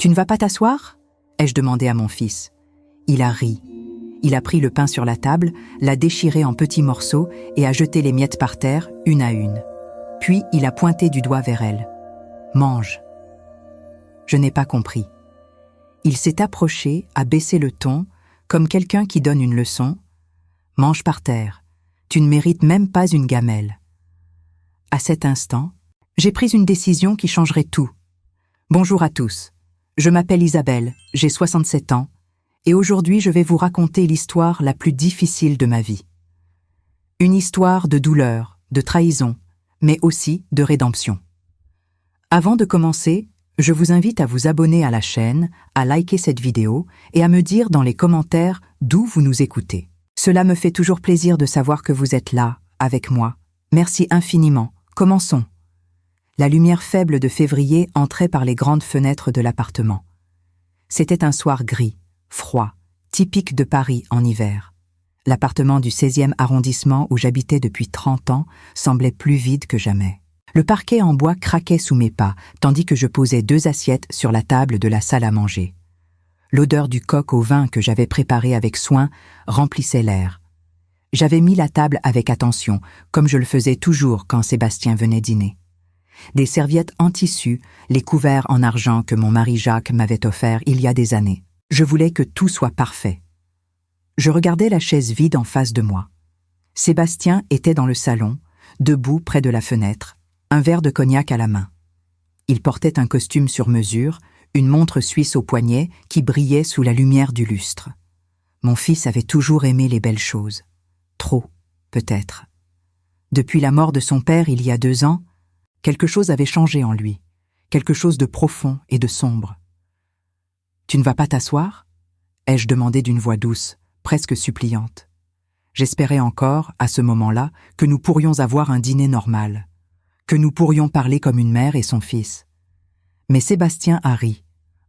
Tu ne vas pas t'asseoir » ai-je demandé à mon fils. Il a ri. Il a pris le pain sur la table, l'a déchiré en petits morceaux et a jeté les miettes par terre, une à une. Puis il a pointé du doigt vers elle. « Mange !» Je n'ai pas compris. Il s'est approché, a baissé le ton, comme quelqu'un qui donne une leçon. « Mange par terre. Tu ne mérites même pas une gamelle. » À cet instant, j'ai pris une décision qui changerait tout. Bonjour à tous. Je m'appelle Isabelle, j'ai 67 ans, et aujourd'hui je vais vous raconter l'histoire la plus difficile de ma vie. Une histoire de douleur, de trahison, mais aussi de rédemption. Avant de commencer, je vous invite à vous abonner à la chaîne, à liker cette vidéo et à me dire dans les commentaires d'où vous nous écoutez. Cela me fait toujours plaisir de savoir que vous êtes là, avec moi. Merci infiniment. Commençons. La lumière faible de février entrait par les grandes fenêtres de l'appartement. C'était un soir gris, froid, typique de Paris en hiver. L'appartement du 16e arrondissement où j'habitais depuis 30 ans semblait plus vide que jamais. Le parquet en bois craquait sous mes pas, tandis que je posais 2 assiettes sur la table de la salle à manger. L'odeur du coq au vin que j'avais préparé avec soin remplissait l'air. J'avais mis la table avec attention, comme je le faisais toujours quand Sébastien venait dîner. Des serviettes en tissu, les couverts en argent que mon mari Jacques m'avait offerts il y a des années. Je voulais que tout soit parfait. Je regardais la chaise vide en face de moi. Sébastien était dans le salon, debout près de la fenêtre, un verre de cognac à la main. Il portait un costume sur mesure, une montre suisse au poignet qui brillait sous la lumière du lustre. Mon fils avait toujours aimé les belles choses. Trop, peut-être. Depuis la mort de son père il y a 2 ans, quelque chose avait changé en lui, quelque chose de profond et de sombre. « Tu ne vas pas t'asseoir » ai-je demandé d'une voix douce, presque suppliante. J'espérais encore, à ce moment-là, que nous pourrions avoir un dîner normal, que nous pourrions parler comme une mère et son fils. Mais Sébastien a ri,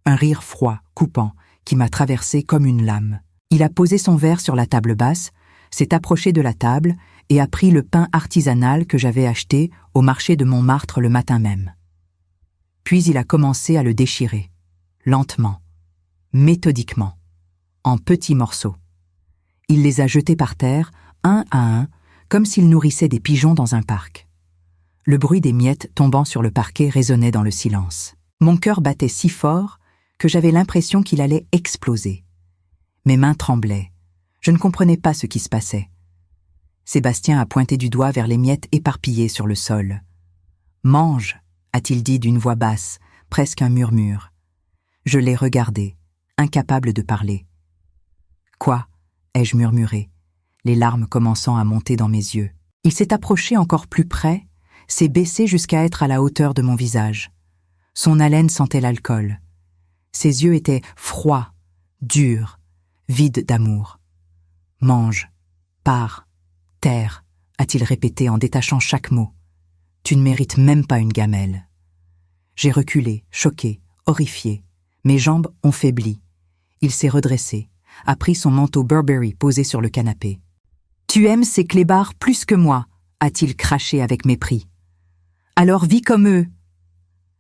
un rire froid, coupant, qui m'a traversé comme une lame. Il a posé son verre sur la table basse, s'est approché de la table et a pris le pain artisanal que j'avais acheté au marché de Montmartre le matin même. Puis il a commencé à le déchirer, lentement, méthodiquement, en petits morceaux. Il les a jetés par terre, un à un, comme s'il nourrissait des pigeons dans un parc. Le bruit des miettes tombant sur le parquet résonnait dans le silence. Mon cœur battait si fort que j'avais l'impression qu'il allait exploser. Mes mains tremblaient. Je ne comprenais pas ce qui se passait. Sébastien a pointé du doigt vers les miettes éparpillées sur le sol. « Mange !» a-t-il dit d'une voix basse, presque un murmure. Je l'ai regardé, incapable de parler. « Quoi ?» ai-je murmuré, les larmes commençant à monter dans mes yeux. Il s'est approché encore plus près, s'est baissé jusqu'à être à la hauteur de mon visage. Son haleine sentait l'alcool. Ses yeux étaient froids, durs, vides d'amour. « Mange, pars, terre », a-t-il répété en détachant chaque mot. « Tu ne mérites même pas une gamelle. » J'ai reculé, choqué, horrifié. Mes jambes ont faibli. Il s'est redressé, a pris son manteau Burberry posé sur le canapé. « Tu aimes ces clébards plus que moi », a-t-il craché avec mépris. « Alors vis comme eux !»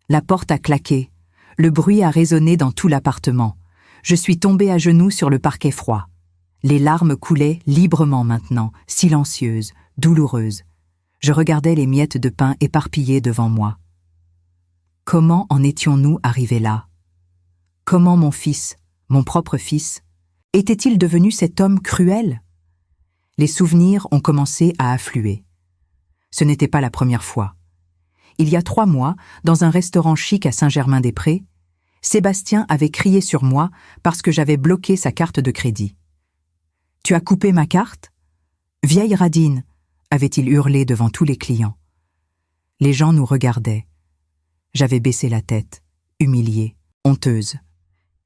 La porte a claqué. Le bruit a résonné dans tout l'appartement. Je suis tombée à genoux sur le parquet froid. Les larmes coulaient librement maintenant, silencieuses, douloureuses. Je regardais les miettes de pain éparpillées devant moi. Comment en étions-nous arrivés là? Comment mon fils, mon propre fils, était-il devenu cet homme cruel? Les souvenirs ont commencé à affluer. Ce n'était pas la première fois. Il y a 3 mois, dans un restaurant chic à Saint-Germain-des-Prés, Sébastien avait crié sur moi parce que j'avais bloqué sa carte de crédit. « Tu as coupé ma carte ?»« Vieille radine !» avait-il hurlé devant tous les clients. Les gens nous regardaient. J'avais baissé la tête, humiliée, honteuse.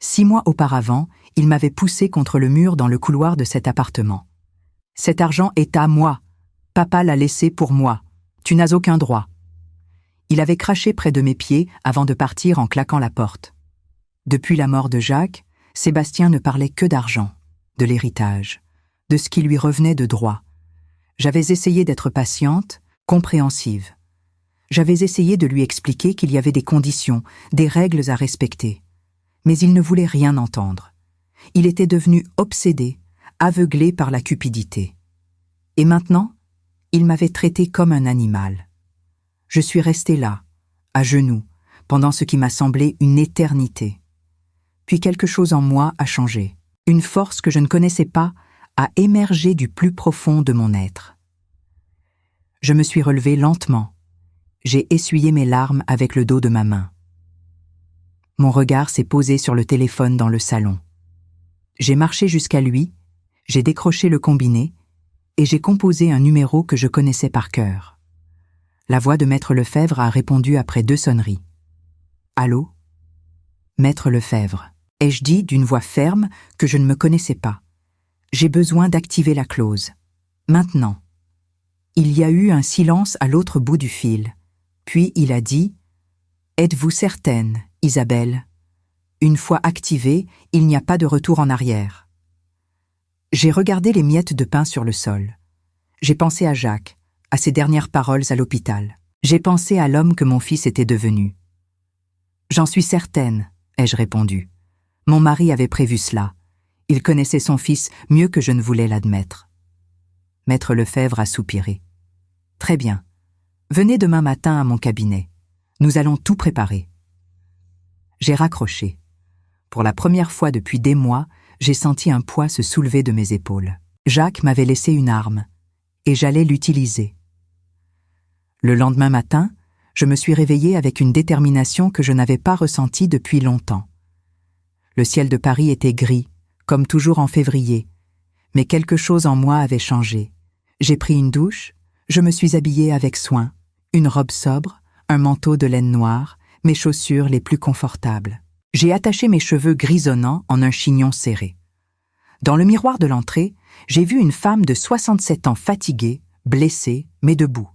6 mois auparavant, il m'avait poussé contre le mur dans le couloir de cet appartement. « Cet argent est à moi. Papa l'a laissé pour moi. Tu n'as aucun droit. » Il avait craché près de mes pieds avant de partir en claquant la porte. Depuis la mort de Jacques, Sébastien ne parlait que d'argent, de l'héritage, de ce qui lui revenait de droit. J'avais essayé d'être patiente, compréhensive. J'avais essayé de lui expliquer qu'il y avait des conditions, des règles à respecter. Mais il ne voulait rien entendre. Il était devenu obsédé, aveuglé par la cupidité. Et maintenant, il m'avait traité comme un animal. Je suis restée là, à genoux, pendant ce qui m'a semblé une éternité. Puis quelque chose en moi a changé. Une force que je ne connaissais pas a émergé du plus profond de mon être. Je me suis relevée lentement. J'ai essuyé mes larmes avec le dos de ma main. Mon regard s'est posé sur le téléphone dans le salon. J'ai marché jusqu'à lui, j'ai décroché le combiné et j'ai composé un numéro que je connaissais par cœur. La voix de Maître Lefebvre a répondu après 2 sonneries. « Allô ? Maître Lefebvre », ai-je dit d'une voix ferme que je ne me connaissais pas. « J'ai besoin d'activer la clause. Maintenant. » Il y a eu un silence à l'autre bout du fil. Puis il a dit « Êtes-vous certaine, Isabelle ? Une fois activée, il n'y a pas de retour en arrière. » J'ai regardé les miettes de pain sur le sol. J'ai pensé à Jacques, à ses dernières paroles à l'hôpital. J'ai pensé à l'homme que mon fils était devenu. « J'en suis certaine, » ai-je répondu. Mon mari avait prévu cela. Il connaissait son fils mieux que je ne voulais l'admettre. Maître Lefebvre a soupiré. « Très bien. Venez demain matin à mon cabinet. Nous allons tout préparer. » J'ai raccroché. Pour la première fois depuis des mois, j'ai senti un poids se soulever de mes épaules. Jacques m'avait laissé une arme, et j'allais l'utiliser. Le lendemain matin, je me suis réveillée avec une détermination que je n'avais pas ressentie depuis longtemps. Le ciel de Paris était gris, comme toujours en février, mais quelque chose en moi avait changé. J'ai pris une douche, je me suis habillée avec soin, une robe sobre, un manteau de laine noire, mes chaussures les plus confortables. J'ai attaché mes cheveux grisonnants en un chignon serré. Dans le miroir de l'entrée, j'ai vu une femme de 67 ans fatiguée, blessée, mais debout.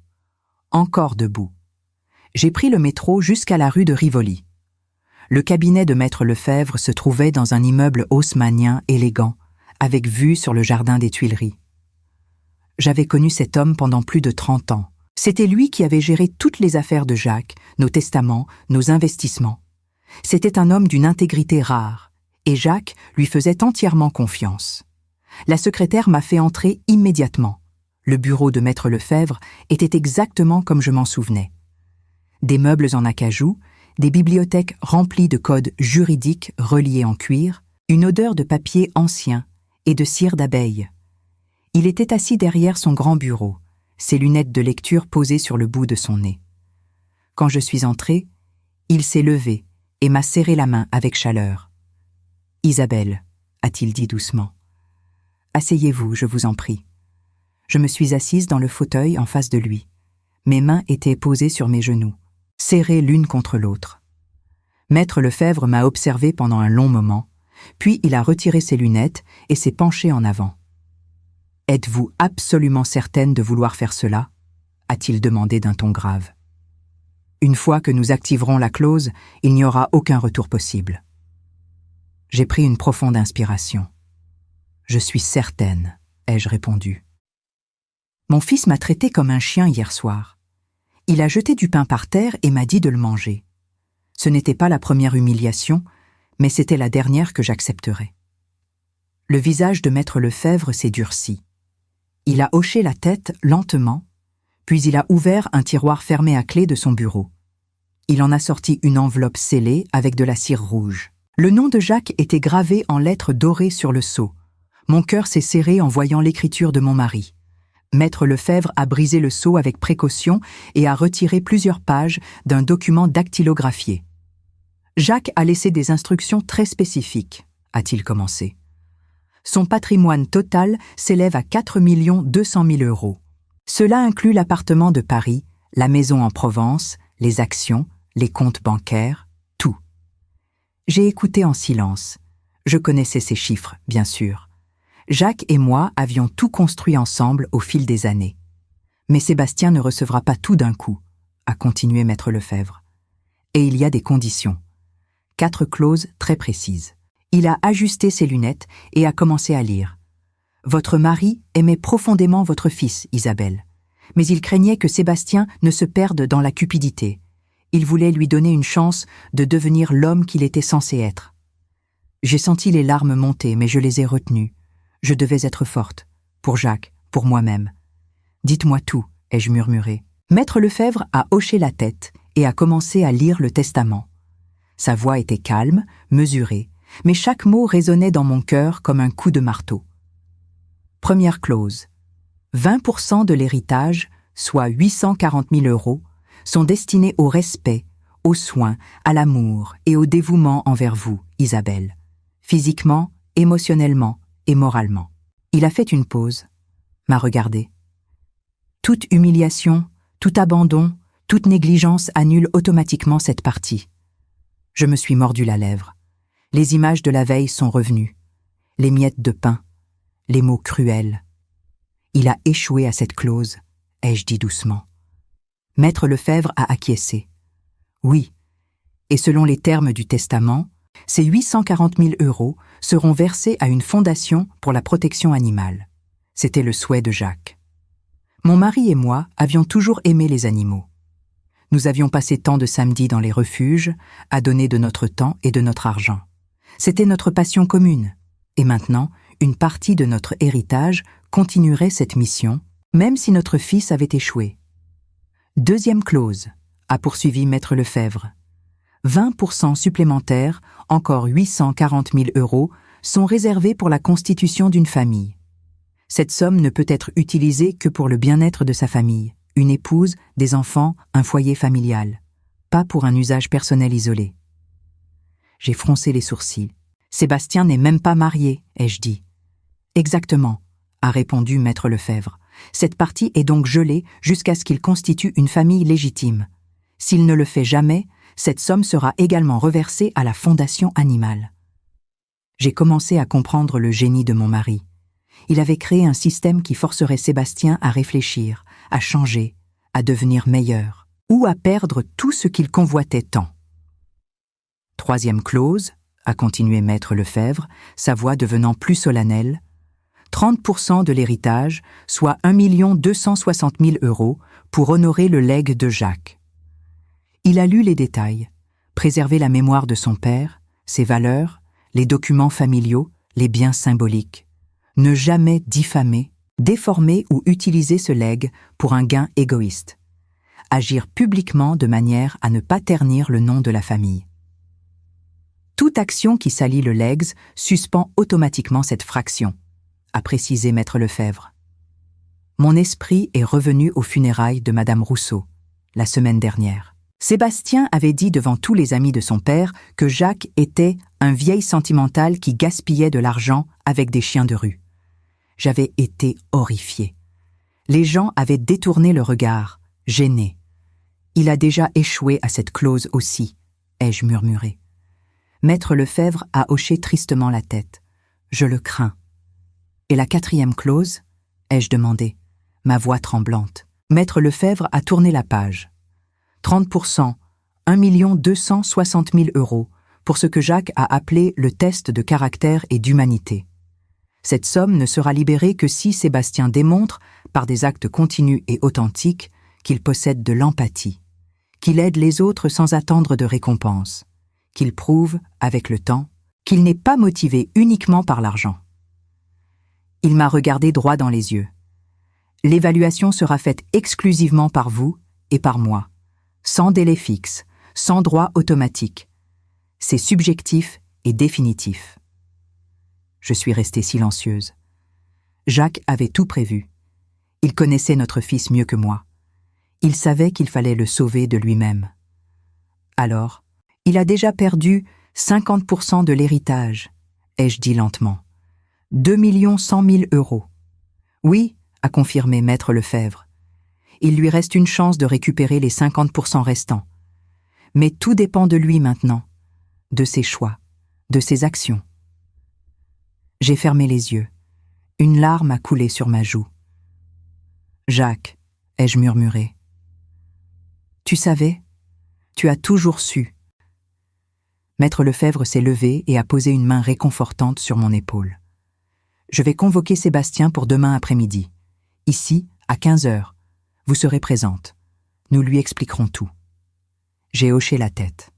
Encore debout. J'ai pris le métro jusqu'à la rue de Rivoli. Le cabinet de Maître Lefebvre se trouvait dans un immeuble haussmannien élégant, avec vue sur le jardin des Tuileries. J'avais connu cet homme pendant plus de 30 ans. C'était lui qui avait géré toutes les affaires de Jacques, nos testaments, nos investissements. C'était un homme d'une intégrité rare, et Jacques lui faisait entièrement confiance. La secrétaire m'a fait entrer immédiatement. Le bureau de Maître Lefebvre était exactement comme je m'en souvenais. Des meubles en acajou, des bibliothèques remplies de codes juridiques reliés en cuir, une odeur de papier ancien et de cire d'abeille. Il était assis derrière son grand bureau, ses lunettes de lecture posées sur le bout de son nez. Quand je suis entrée, il s'est levé et m'a serré la main avec chaleur. « Isabelle, » a-t-il dit doucement. « Asseyez-vous, je vous en prie. » Je me suis assise dans le fauteuil en face de lui. Mes mains étaient posées sur mes genoux, serrées l'une contre l'autre. Maître Lefebvre m'a observé pendant un long moment, puis il a retiré ses lunettes et s'est penché en avant. « Êtes-vous absolument certaine de vouloir faire cela ?» a-t-il demandé d'un ton grave. « Une fois que nous activerons la clause, il n'y aura aucun retour possible. » J'ai pris une profonde inspiration. « Je suis certaine, » ai-je répondu. Mon fils m'a traité comme un chien hier soir. Il a jeté du pain par terre et m'a dit de le manger. Ce n'était pas la première humiliation, mais c'était la dernière que j'accepterais. Le visage de Maître Lefebvre s'est durci. Il a hoché la tête lentement, puis il a ouvert un tiroir fermé à clé de son bureau. Il en a sorti une enveloppe scellée avec de la cire rouge. Le nom de Jacques était gravé en lettres dorées sur le sceau. Mon cœur s'est serré en voyant l'écriture de mon mari. Maître Lefebvre a brisé le sceau avec précaution et a retiré plusieurs pages d'un document dactylographié. Jacques a laissé des instructions très spécifiques, a-t-il commencé. Son patrimoine total s'élève à 4 200 000 €. Cela inclut l'appartement de Paris, la maison en Provence, les actions, les comptes bancaires, tout. J'ai écouté en silence. Je connaissais ces chiffres, bien sûr. Jacques et moi avions tout construit ensemble au fil des années. Mais Sébastien ne recevra pas tout d'un coup, a continué Maître Lefebvre. Et il y a des conditions. 4 clauses très précises. Il a ajusté ses lunettes et a commencé à lire. Votre mari aimait profondément votre fils, Isabelle. Mais il craignait que Sébastien ne se perde dans la cupidité. Il voulait lui donner une chance de devenir l'homme qu'il était censé être. J'ai senti les larmes monter, mais je les ai retenues. Je devais être forte. Pour Jacques, pour moi-même. « Dites-moi tout », ai-je murmuré. Maître Lefebvre a hoché la tête et a commencé à lire le testament. Sa voix était calme, mesurée, mais chaque mot résonnait dans mon cœur comme un coup de marteau. Première clause. 20% de l'héritage, soit 840 000 €, sont destinés au respect, aux soins, à l'amour et au dévouement envers vous, Isabelle, physiquement, émotionnellement et moralement. Il a fait une pause, m'a regardé. Toute humiliation, tout abandon, toute négligence annule automatiquement cette partie. Je me suis mordu la lèvre. Les images de la veille sont revenues. Les miettes de pain, les mots cruels. Il a échoué à cette clause, ai-je dit doucement. Maître Lefebvre a acquiescé. Oui, et selon les termes du testament, ces 840 000 € seront versés à une fondation pour la protection animale. C'était le souhait de Jacques. Mon mari et moi avions toujours aimé les animaux. Nous avions passé tant de samedis dans les refuges, à donner de notre temps et de notre argent. C'était notre passion commune. Et maintenant, une partie de notre héritage continuerait cette mission, même si notre fils avait échoué. Deuxième clause, a poursuivi Maître Lefebvre. 20% supplémentaires, encore 840 000 €, sont réservés pour la constitution d'une famille. Cette somme ne peut être utilisée que pour le bien-être de sa famille, une épouse, des enfants, un foyer familial, pas pour un usage personnel isolé. J'ai froncé les sourcils. Sébastien n'est même pas marié, ai-je dit. Exactement, a répondu Maître Lefebvre. Cette partie est donc gelée jusqu'à ce qu'il constitue une famille légitime. S'il ne le fait jamais, cette somme sera également reversée à la fondation animale. J'ai commencé à comprendre le génie de mon mari. Il avait créé un système qui forcerait Sébastien à réfléchir, à changer, à devenir meilleur, ou à perdre tout ce qu'il convoitait tant. Troisième clause, a continué Maître Lefebvre, sa voix devenant plus solennelle, 30% de l'héritage, soit 1 260 000 € pour honorer le legs de Jacques. Il a lu les détails, préserver la mémoire de son père, ses valeurs, les documents familiaux, les biens symboliques. Ne jamais diffamer, déformer ou utiliser ce legs pour un gain égoïste. Agir publiquement de manière à ne pas ternir le nom de la famille. Toute action qui salit le legs suspend automatiquement cette fraction, a précisé Maître Lefebvre. Mon esprit est revenu aux funérailles de Madame Rousseau, la semaine dernière. Sébastien avait dit devant tous les amis de son père que Jacques était un vieil sentimental qui gaspillait de l'argent avec des chiens de rue. J'avais été horrifié. Les gens avaient détourné le regard, gênés. Il a déjà échoué à cette clause aussi, ai-je murmuré. Maître Lefebvre a hoché tristement la tête. Je le crains. Et la quatrième clause, ai-je demandé, ma voix tremblante. Maître Lefebvre a tourné la page. 30%, 1 260 000 € pour ce que Jacques a appelé le test de caractère et d'humanité. Cette somme ne sera libérée que si Sébastien démontre, par des actes continus et authentiques, qu'il possède de l'empathie, qu'il aide les autres sans attendre de récompense, qu'il prouve, avec le temps, qu'il n'est pas motivé uniquement par l'argent. Il m'a regardé droit dans les yeux. L'évaluation sera faite exclusivement par vous et par moi, sans délai fixe, sans droit automatique. C'est subjectif et définitif. Je suis restée silencieuse. Jacques avait tout prévu. Il connaissait notre fils mieux que moi. Il savait qu'il fallait le sauver de lui-même. Alors, il a déjà perdu 50% de l'héritage, ai-je dit lentement. 2 100 000 €. Oui, a confirmé Maître Lefebvre. Il lui reste une chance de récupérer les 50% restants. Mais tout dépend de lui maintenant, de ses choix, de ses actions. J'ai fermé les yeux. Une larme a coulé sur ma joue. Jacques, ai-je murmuré. Tu savais? Tu as toujours su. Maître Lefebvre s'est levé et a posé une main réconfortante sur mon épaule. Je vais convoquer Sébastien pour demain après-midi. Ici, à 15 h. Vous serez présente. Nous lui expliquerons tout. J'ai hoché la tête.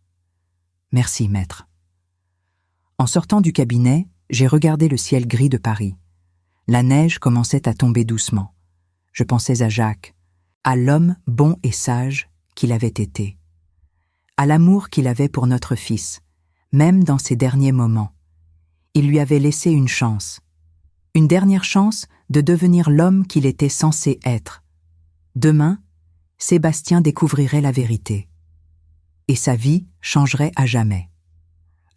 Merci, maître. En sortant du cabinet, j'ai regardé le ciel gris de Paris. La neige commençait à tomber doucement. Je pensais à Jacques, à l'homme bon et sage qu'il avait été, à l'amour qu'il avait pour notre fils, même dans ses derniers moments. Il lui avait laissé une dernière chance de devenir l'homme qu'il était censé être. Demain, Sébastien découvrirait la vérité. Et sa vie changerait à jamais.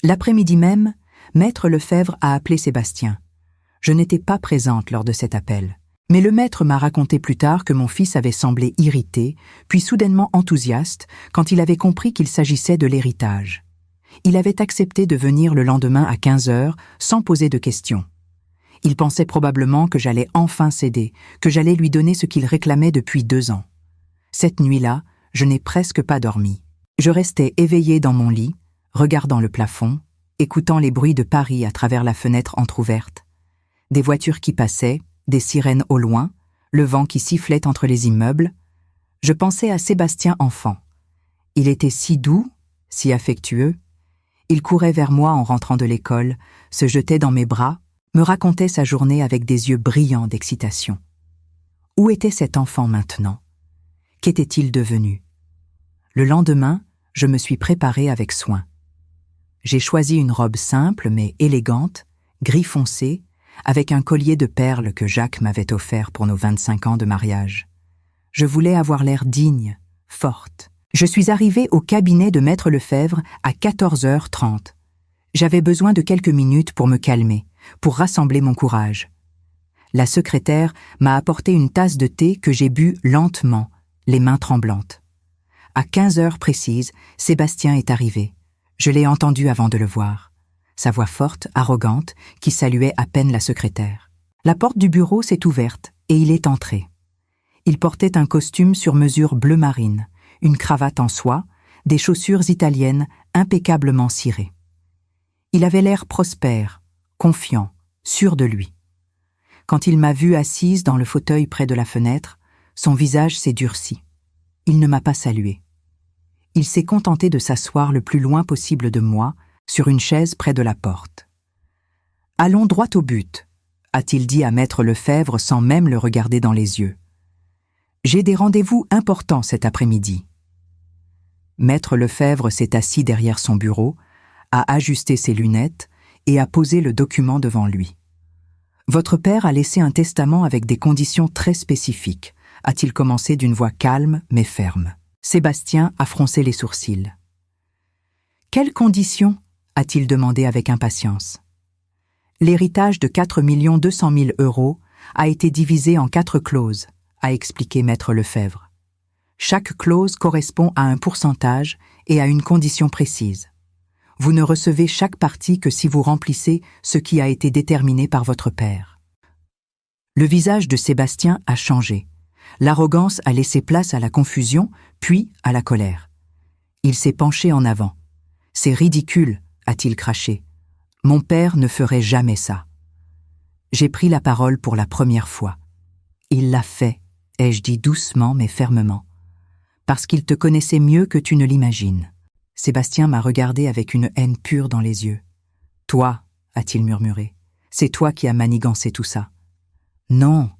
L'après-midi même, Maître Lefebvre a appelé Sébastien. Je n'étais pas présente lors de cet appel. Mais le maître m'a raconté plus tard que mon fils avait semblé irrité, puis soudainement enthousiaste, quand il avait compris qu'il s'agissait de l'héritage. Il avait accepté de venir le lendemain à 15 heures, sans poser de questions. Il pensait probablement que j'allais enfin céder, que j'allais lui donner ce qu'il réclamait depuis 2 ans. Cette nuit-là, je n'ai presque pas dormi. Je restais éveillée dans mon lit, regardant le plafond, écoutant les bruits de Paris à travers la fenêtre entr'ouverte. Des voitures qui passaient, des sirènes au loin, le vent qui sifflait entre les immeubles. Je pensais à Sébastien enfant. Il était si doux, si affectueux. Il courait vers moi en rentrant de l'école, se jetait dans mes bras, me racontait sa journée avec des yeux brillants d'excitation. Où était cet enfant maintenant? Qu'était-il devenu? Le lendemain, je me suis préparée avec soin. J'ai choisi une robe simple mais élégante, gris foncé, avec un collier de perles que Jacques m'avait offert pour nos 25 ans de mariage. Je voulais avoir l'air digne, forte. Je suis arrivée au cabinet de Maître Lefebvre à 14h30. J'avais besoin de quelques minutes pour me calmer, pour rassembler mon courage. La secrétaire m'a apporté une tasse de thé que j'ai bu lentement, les mains tremblantes. À 15 heures précises, Sébastien est arrivé. Je l'ai entendu avant de le voir. Sa voix forte, arrogante, qui saluait à peine la secrétaire. La porte du bureau s'est ouverte et il est entré. Il portait un costume sur mesure bleu marine, une cravate en soie, des chaussures italiennes impeccablement cirées. Il avait l'air prospère, confiant, sûr de lui. Quand il m'a vue assise dans le fauteuil près de la fenêtre, son visage s'est durci. Il ne m'a pas salué. Il s'est contenté de s'asseoir le plus loin possible de moi, sur une chaise près de la porte. « Allons droit au but », a-t-il dit à Maître Lefebvre sans même le regarder dans les yeux. « J'ai des rendez-vous importants cet après-midi. » Maître Lefebvre s'est assis derrière son bureau, a ajusté ses lunettes et a posé le document devant lui. « Votre père a laissé un testament avec des conditions très spécifiques », a-t-il commencé d'une voix calme mais ferme. Sébastien a froncé les sourcils. « Quelles conditions ?» a-t-il demandé avec impatience. « L'héritage de 4 200 000 € a été divisé en 4 clauses, a expliqué Maître Lefebvre. Chaque clause correspond à un pourcentage et à une condition précise. Vous ne recevez chaque partie que si vous remplissez ce qui a été déterminé par votre père. » Le visage de Sébastien a changé. L'arrogance a laissé place à la confusion, puis à la colère. Il s'est penché en avant. « C'est ridicule », a-t-il craché. « Mon père ne ferait jamais ça. » J'ai pris la parole pour la première fois. « Il l'a fait », ai-je dit doucement mais fermement, « parce qu'il te connaissait mieux que tu ne l'imagines. » Sébastien m'a regardé avec une haine pure dans les yeux. « Toi, » a-t-il murmuré, « c'est toi qui as manigancé tout ça. »« Non, »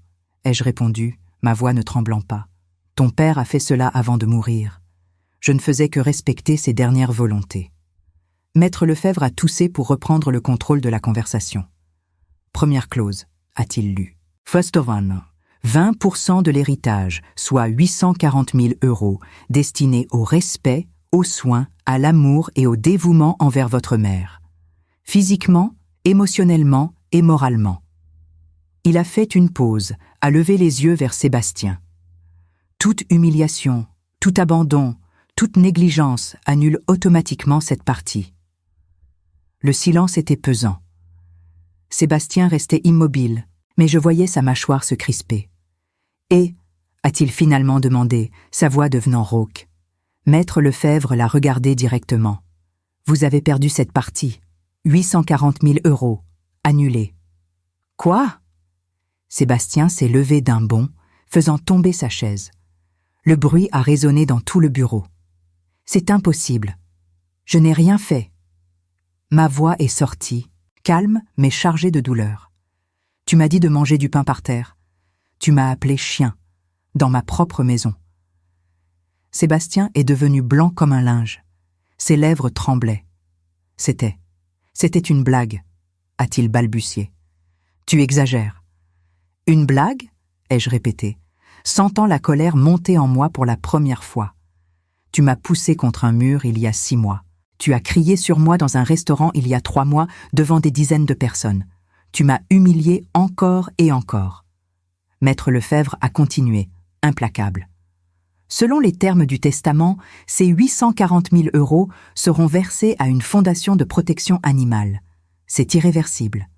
ai-je répondu, ma voix ne tremblant pas. « Ton père a fait cela avant de mourir. Je ne faisais que respecter ses dernières volontés. » Maître Lefebvre a toussé pour reprendre le contrôle de la conversation. « Première clause, » a-t-il lu. « First of all, 20% de l'héritage, soit 840 000 €, destinés au respect, aux soins, à l'amour et au dévouement envers votre mère. Physiquement, émotionnellement et moralement. » Il a fait une pause, a levé les yeux vers Sébastien. « Toute humiliation, tout abandon, toute négligence annule automatiquement cette partie. » Le silence était pesant. Sébastien restait immobile, mais je voyais sa mâchoire se crisper. « Et » a-t-il finalement demandé, sa voix devenant rauque. Maître Lefebvre l'a regardé directement. « Vous avez perdu cette partie. 840 000 €. Annulée. »« Quoi ?» Sébastien s'est levé d'un bond, faisant tomber sa chaise. Le bruit a résonné dans tout le bureau. « C'est impossible. Je n'ai rien fait. » Ma voix est sortie, calme mais chargée de douleur. Tu m'as dit de manger du pain par terre. Tu m'as appelé chien, dans ma propre maison. Sébastien est devenu blanc comme un linge. Ses lèvres tremblaient. C'était une blague, a-t-il balbutié. Tu exagères. Une blague, ai-je répété, sentant la colère monter en moi pour la première fois. Tu m'as poussé contre un mur il y a 6 mois. Tu as crié sur moi dans un restaurant il y a 3 mois devant des dizaines de personnes. Tu m'as humilié encore et encore. Maître Lefebvre a continué, implacable. Selon les termes du testament, ces 840 000 € seront versés à une fondation de protection animale. C'est irréversible.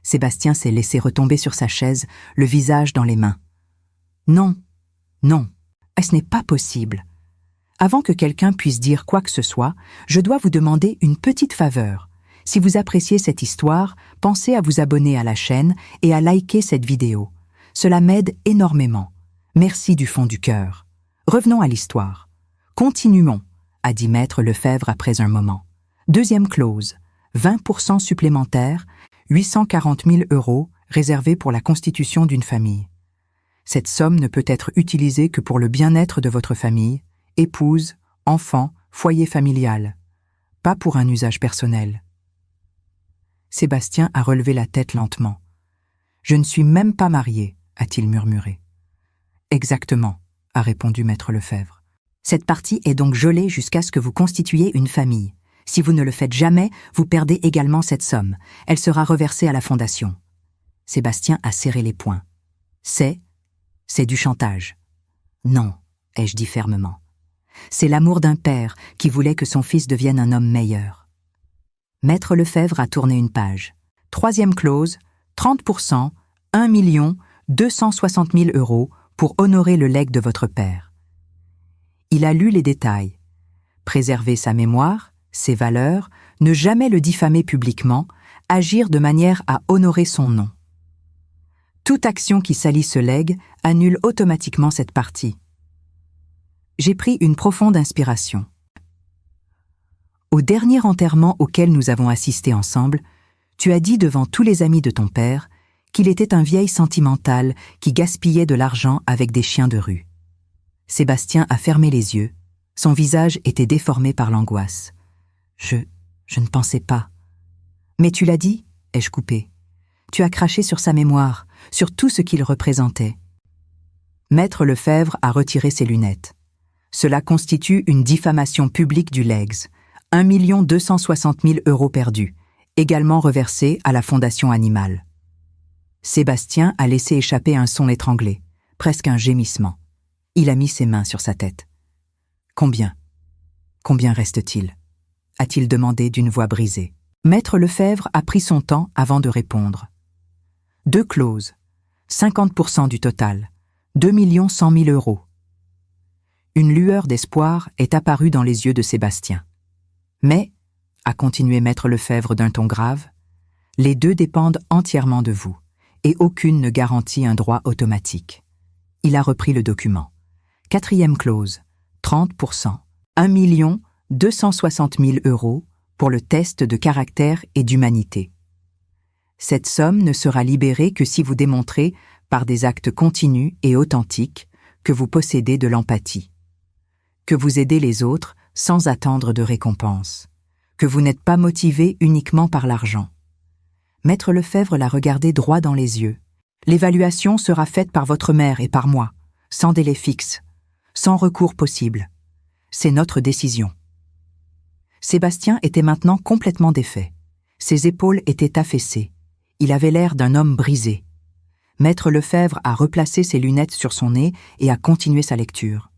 Sébastien s'est laissé retomber sur sa chaise, le visage dans les mains. Non, non, ce n'est pas possible. Avant que quelqu'un puisse dire quoi que ce soit, je dois vous demander une petite faveur. Si vous appréciez cette histoire, pensez à vous abonner à la chaîne et à liker cette vidéo. Cela m'aide énormément. Merci du fond du cœur. Revenons à l'histoire. Continuons, a dit Maître Lefebvre après un moment. Deuxième clause, 20% supplémentaire, 840 000 € réservés pour la constitution d'une famille. Cette somme ne peut être utilisée que pour le bien-être de votre famille, épouse, enfant, foyer familial, pas pour un usage personnel. Sébastien a relevé la tête lentement. « Je ne suis même pas marié », a-t-il murmuré. « Exactement », a répondu Maître Lefebvre. « Cette partie est donc gelée jusqu'à ce que vous constituiez une famille. Si vous ne le faites jamais, vous perdez également cette somme. Elle sera reversée à la fondation. » Sébastien a serré les poings. « C'est du chantage. »« Non », ai-je dit fermement. « C'est l'amour d'un père qui voulait que son fils devienne un homme meilleur. » Maître Lefebvre a tourné une page. Troisième clause, 30%, 1 260 000 € pour honorer le legs de votre père. Il a lu les détails. Préserver sa mémoire, ses valeurs, ne jamais le diffamer publiquement, agir de manière à honorer son nom. Toute action qui salit ce legs annule automatiquement cette partie. J'ai pris une profonde inspiration. Au dernier enterrement auquel nous avons assisté ensemble, tu as dit devant tous les amis de ton père qu'il était un vieil sentimental qui gaspillait de l'argent avec des chiens de rue. Sébastien a fermé les yeux. Son visage était déformé par l'angoisse. Je ne pensais pas. Mais tu l'as dit, ai-je coupé. Tu as craché sur sa mémoire, sur tout ce qu'il représentait. Maître Lefebvre a retiré ses lunettes. Cela constitue une diffamation publique du legs. 1 260 000 € perdus, également reversés à la Fondation animale. Sébastien a laissé échapper un son étranglé, presque un gémissement. Il a mis ses mains sur sa tête. « Combien reste-t-il » a-t-il demandé d'une voix brisée. Maître Lefebvre a pris son temps avant de répondre. 2 clauses, 50% du total, 2 100 000 €. Une lueur d'espoir est apparue dans les yeux de Sébastien. Mais, a continué Maître Lefebvre d'un ton grave, les deux dépendent entièrement de vous, et aucune ne garantit un droit automatique. Il a repris le document. 4e clause, 30%, 1 260 000 € pour le test de caractère et d'humanité. Cette somme ne sera libérée que si vous démontrez, par des actes continus et authentiques, que vous possédez de l'empathie, que vous aidez les autres sans attendre de récompense, que vous n'êtes pas motivé uniquement par l'argent. Maître Lefebvre l'a regardé droit dans les yeux. L'évaluation sera faite par votre mère et par moi, sans délai fixe, sans recours possible. C'est notre décision. Sébastien était maintenant complètement défait. Ses épaules étaient affaissées. Il avait l'air d'un homme brisé. Maître Lefebvre a replacé ses lunettes sur son nez et a continué sa lecture.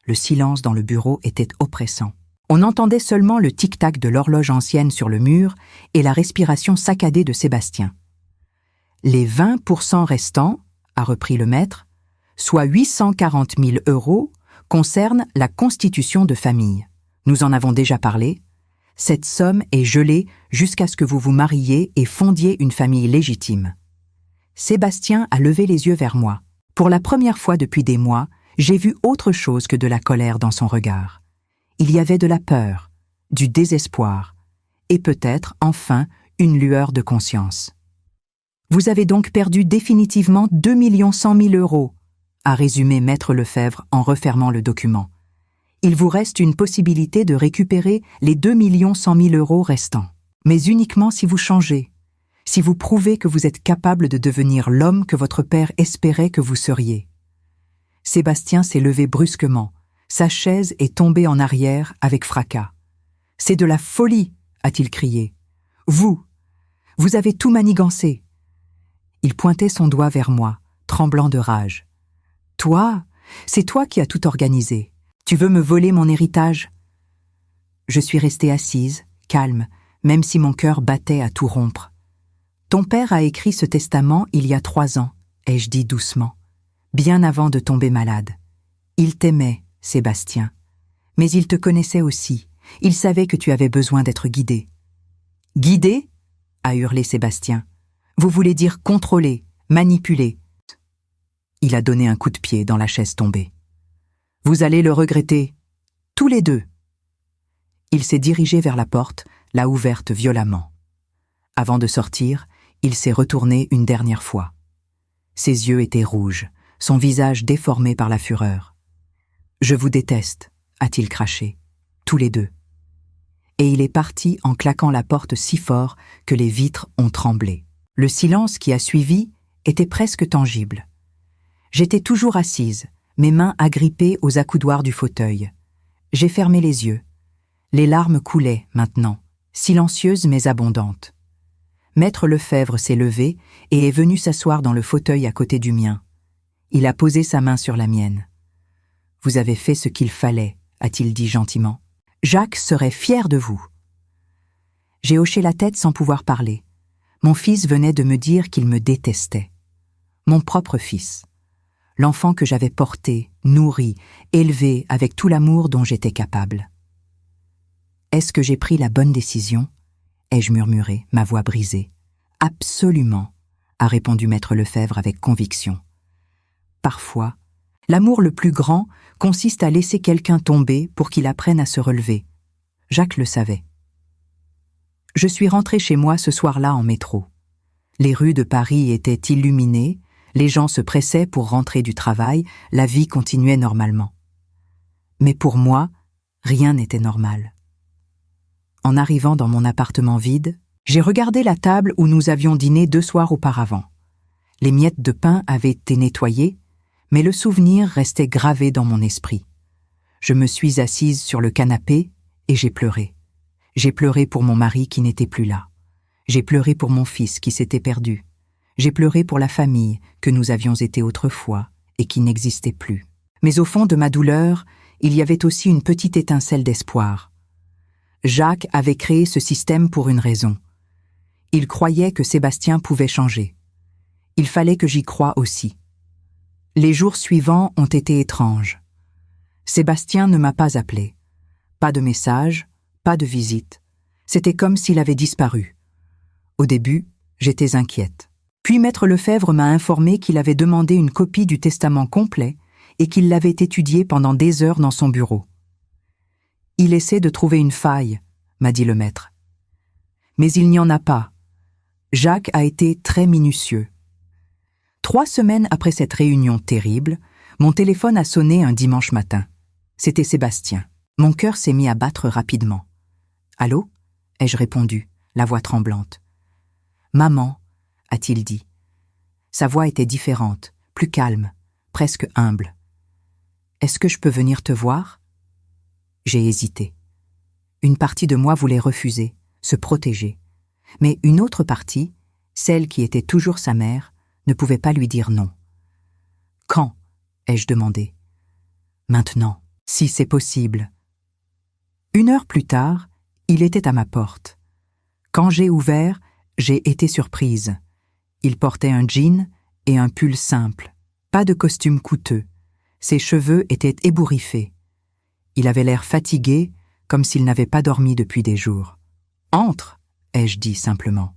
Le silence dans le bureau était oppressant. On entendait seulement le tic-tac de l'horloge ancienne sur le mur et la respiration saccadée de Sébastien. Les 20% restants, a repris le maître, soit 840 000 €, concernent la constitution de famille. Nous en avons déjà parlé. Cette somme est gelée jusqu'à ce que vous vous mariiez et fondiez une famille légitime. Sébastien a levé les yeux vers moi. Pour la première fois depuis des mois, j'ai vu autre chose que de la colère dans son regard. Il y avait de la peur, du désespoir et peut-être, enfin, une lueur de conscience. Vous avez donc perdu définitivement 2 100 000 €, a résumé Maître Lefebvre en refermant le document. Il vous reste une possibilité de récupérer les 2 100 000 € restants. Mais uniquement si vous changez, si vous prouvez que vous êtes capable de devenir l'homme que votre père espérait que vous seriez. Sébastien s'est levé brusquement. Sa chaise est tombée en arrière avec fracas. « C'est de la folie !» a-t-il crié. « Vous avez tout manigancé !» Il pointait son doigt vers moi, tremblant de rage. « Toi, c'est toi qui as tout organisé. Tu veux me voler mon héritage ?» Je suis restée assise, calme, même si mon cœur battait à tout rompre. « Ton père a écrit ce testament il y a 3 ans, ai-je dit doucement, bien avant de tomber malade. Il t'aimait, Sébastien, mais il te connaissait aussi. Il savait que tu avais besoin d'être guidé. »« Guidé » a hurlé Sébastien. « Vous voulez dire contrôler, manipuler. » Il a donné un coup de pied dans la chaise tombée. « Vous allez le regretter, tous les deux. » Il s'est dirigé vers la porte, l'a ouverte violemment. Avant de sortir, il s'est retourné une dernière fois. Ses yeux étaient rouges, son visage déformé par la fureur. « Je vous déteste », a-t-il craché, tous les deux. Et il est parti en claquant la porte si fort que les vitres ont tremblé. Le silence qui a suivi était presque tangible. J'étais toujours assise, mes mains agrippées aux accoudoirs du fauteuil. J'ai fermé les yeux. Les larmes coulaient maintenant, silencieuses mais abondantes. Maître Lefebvre s'est levé et est venu s'asseoir dans le fauteuil à côté du mien. Il a posé sa main sur la mienne. « Vous avez fait ce qu'il fallait », a-t-il dit gentiment. « Jacques serait fier de vous. » J'ai hoché la tête sans pouvoir parler. Mon fils venait de me dire qu'il me détestait. Mon propre fils. L'enfant que j'avais porté, nourri, élevé avec tout l'amour dont j'étais capable. « Est-ce que j'ai pris la bonne décision ?» ai-je murmuré, ma voix brisée. « Absolument », a répondu Maître Lefebvre avec conviction. Parfois, l'amour le plus grand consiste à laisser quelqu'un tomber pour qu'il apprenne à se relever. Jacques le savait. Je suis rentrée chez moi ce soir-là en métro. Les rues de Paris étaient illuminées, les gens se pressaient pour rentrer du travail, la vie continuait normalement. Mais pour moi, rien n'était normal. En arrivant dans mon appartement vide, j'ai regardé la table où nous avions dîné 2 soirs auparavant. Les miettes de pain avaient été nettoyées, mais le souvenir restait gravé dans mon esprit. Je me suis assise sur le canapé et j'ai pleuré. J'ai pleuré pour mon mari qui n'était plus là. J'ai pleuré pour mon fils qui s'était perdu. J'ai pleuré pour la famille que nous avions été autrefois et qui n'existait plus. Mais au fond de ma douleur, il y avait aussi une petite étincelle d'espoir. Jacques avait créé ce système pour une raison. Il croyait que Sébastien pouvait changer. Il fallait que j'y croie aussi. Les jours suivants ont été étranges. Sébastien ne m'a pas appelé. Pas de message, pas de visite. C'était comme s'il avait disparu. Au début, j'étais inquiète. Puis Maître Lefebvre m'a informé qu'il avait demandé une copie du testament complet et qu'il l'avait étudié pendant des heures dans son bureau. « Il essaie de trouver une faille », m'a dit le maître. Mais il n'y en a pas. Jacques a été très minutieux. 3 semaines après cette réunion terrible, mon téléphone a sonné un dimanche matin. C'était Sébastien. Mon cœur s'est mis à battre rapidement. « Allô ?» ai-je répondu, la voix tremblante. « Maman » a-t-il dit. Sa voix était différente, plus calme, presque humble. « Est-ce que je peux venir te voir ?» J'ai hésité. Une partie de moi voulait refuser, se protéger. Mais une autre partie, celle qui était toujours sa mère, ne pouvait pas lui dire non. « Quand ?» ai-je demandé. « Maintenant, si c'est possible. » 1 heure plus tard, il était à ma porte. Quand j'ai ouvert, j'ai été surprise. Il portait un jean et un pull simple, pas de costume coûteux. Ses cheveux étaient ébouriffés. Il avait l'air fatigué, comme s'il n'avait pas dormi depuis des jours. « Entre !» ai-je dit simplement.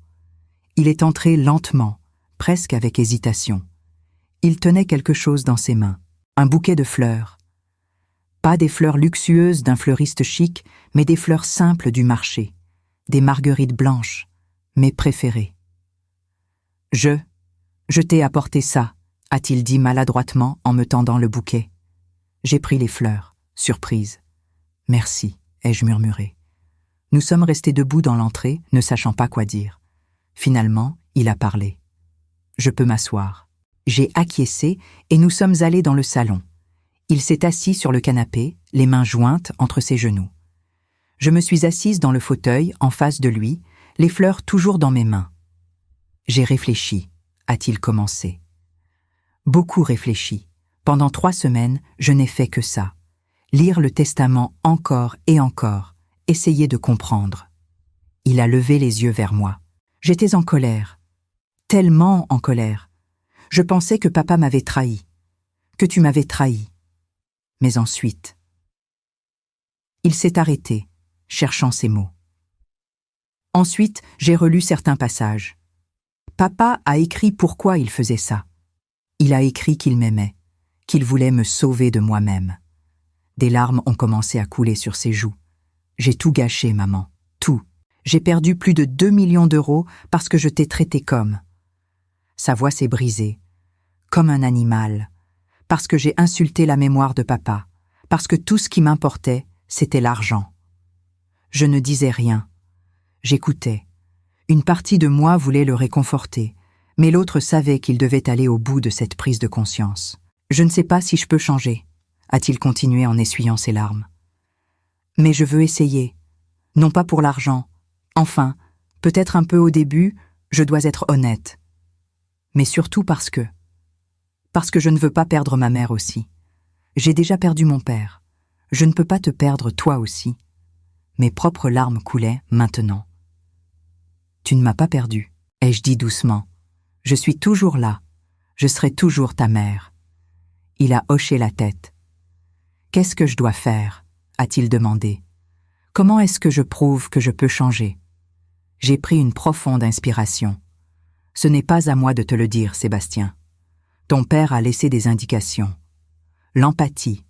Il est entré lentement, presque avec hésitation. Il tenait quelque chose dans ses mains, un bouquet de fleurs. Pas des fleurs luxueuses d'un fleuriste chic, mais des fleurs simples du marché. des marguerites blanches, mes préférées. Je t'ai apporté ça, a-t-il dit maladroitement en me tendant le bouquet. J'ai pris les fleurs, surprise. Merci, ai-je murmuré. Nous sommes restés debout dans l'entrée, ne sachant pas quoi dire. Finalement, il a parlé. Je peux m'asseoir. J'ai acquiescé et nous sommes allés dans le salon. Il s'est assis sur le canapé, les mains jointes entre ses genoux. Je me suis assise dans le fauteuil, en face de lui, les fleurs toujours dans mes mains. J'ai réfléchi, a-t-il commencé. Beaucoup réfléchi. Pendant 3 semaines, je n'ai fait que ça. Lire le testament encore et encore, essayer de comprendre. Il a levé les yeux vers moi. J'étais en colère. Tellement en colère. Je pensais que papa m'avait trahi. Que tu m'avais trahi. Mais ensuite... Il s'est arrêté, cherchant ses mots. Ensuite, j'ai relu certains passages. Papa a écrit pourquoi il faisait ça. Il a écrit qu'il m'aimait, qu'il voulait me sauver de moi-même. Des larmes ont commencé à couler sur ses joues. J'ai tout gâché, maman, tout. J'ai perdu plus de 2 millions d'euros parce que je t'ai traité comme. Sa voix s'est brisée, comme un animal, parce que j'ai insulté la mémoire de papa, parce que tout ce qui m'importait, c'était l'argent. Je ne disais rien. J'écoutais. Une partie de moi voulait le réconforter, mais l'autre savait qu'il devait aller au bout de cette prise de conscience. Je ne sais pas si je peux changer, a-t-il continué en essuyant ses larmes. Mais je veux essayer, non pas pour l'argent. Enfin, peut-être un peu au début, je dois être honnête. Mais surtout parce que je ne veux pas perdre ma mère aussi. J'ai déjà perdu mon père. Je ne peux pas te perdre toi aussi. Mes propres larmes coulaient maintenant. Tu ne m'as pas perdu, ai-je dit doucement. Je suis toujours là. Je serai toujours ta mère. Il a hoché la tête. Qu'est-ce que je dois faire? A-t-il demandé. Comment est-ce que je prouve que je peux changer? J'ai pris une profonde inspiration. Ce n'est pas à moi de te le dire, Sébastien. Ton père a laissé des indications. L'empathie,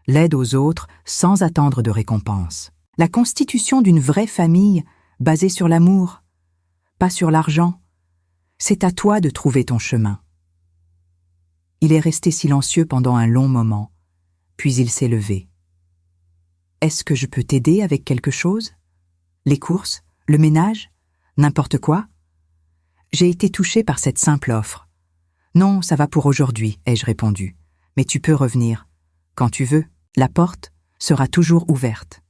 l'aide aux autres sans attendre de récompense. La constitution d'une vraie famille basée sur l'amour, pas sur l'argent. C'est à toi de trouver ton chemin. Il est resté silencieux pendant un long moment, puis il s'est levé. Est-ce que je peux t'aider avec quelque chose? Les courses? Le ménage? N'importe quoi? J'ai été touchée par cette simple offre. Non, ça va pour aujourd'hui, ai-je répondu. Mais tu peux revenir. Quand tu veux, la porte sera toujours ouverte.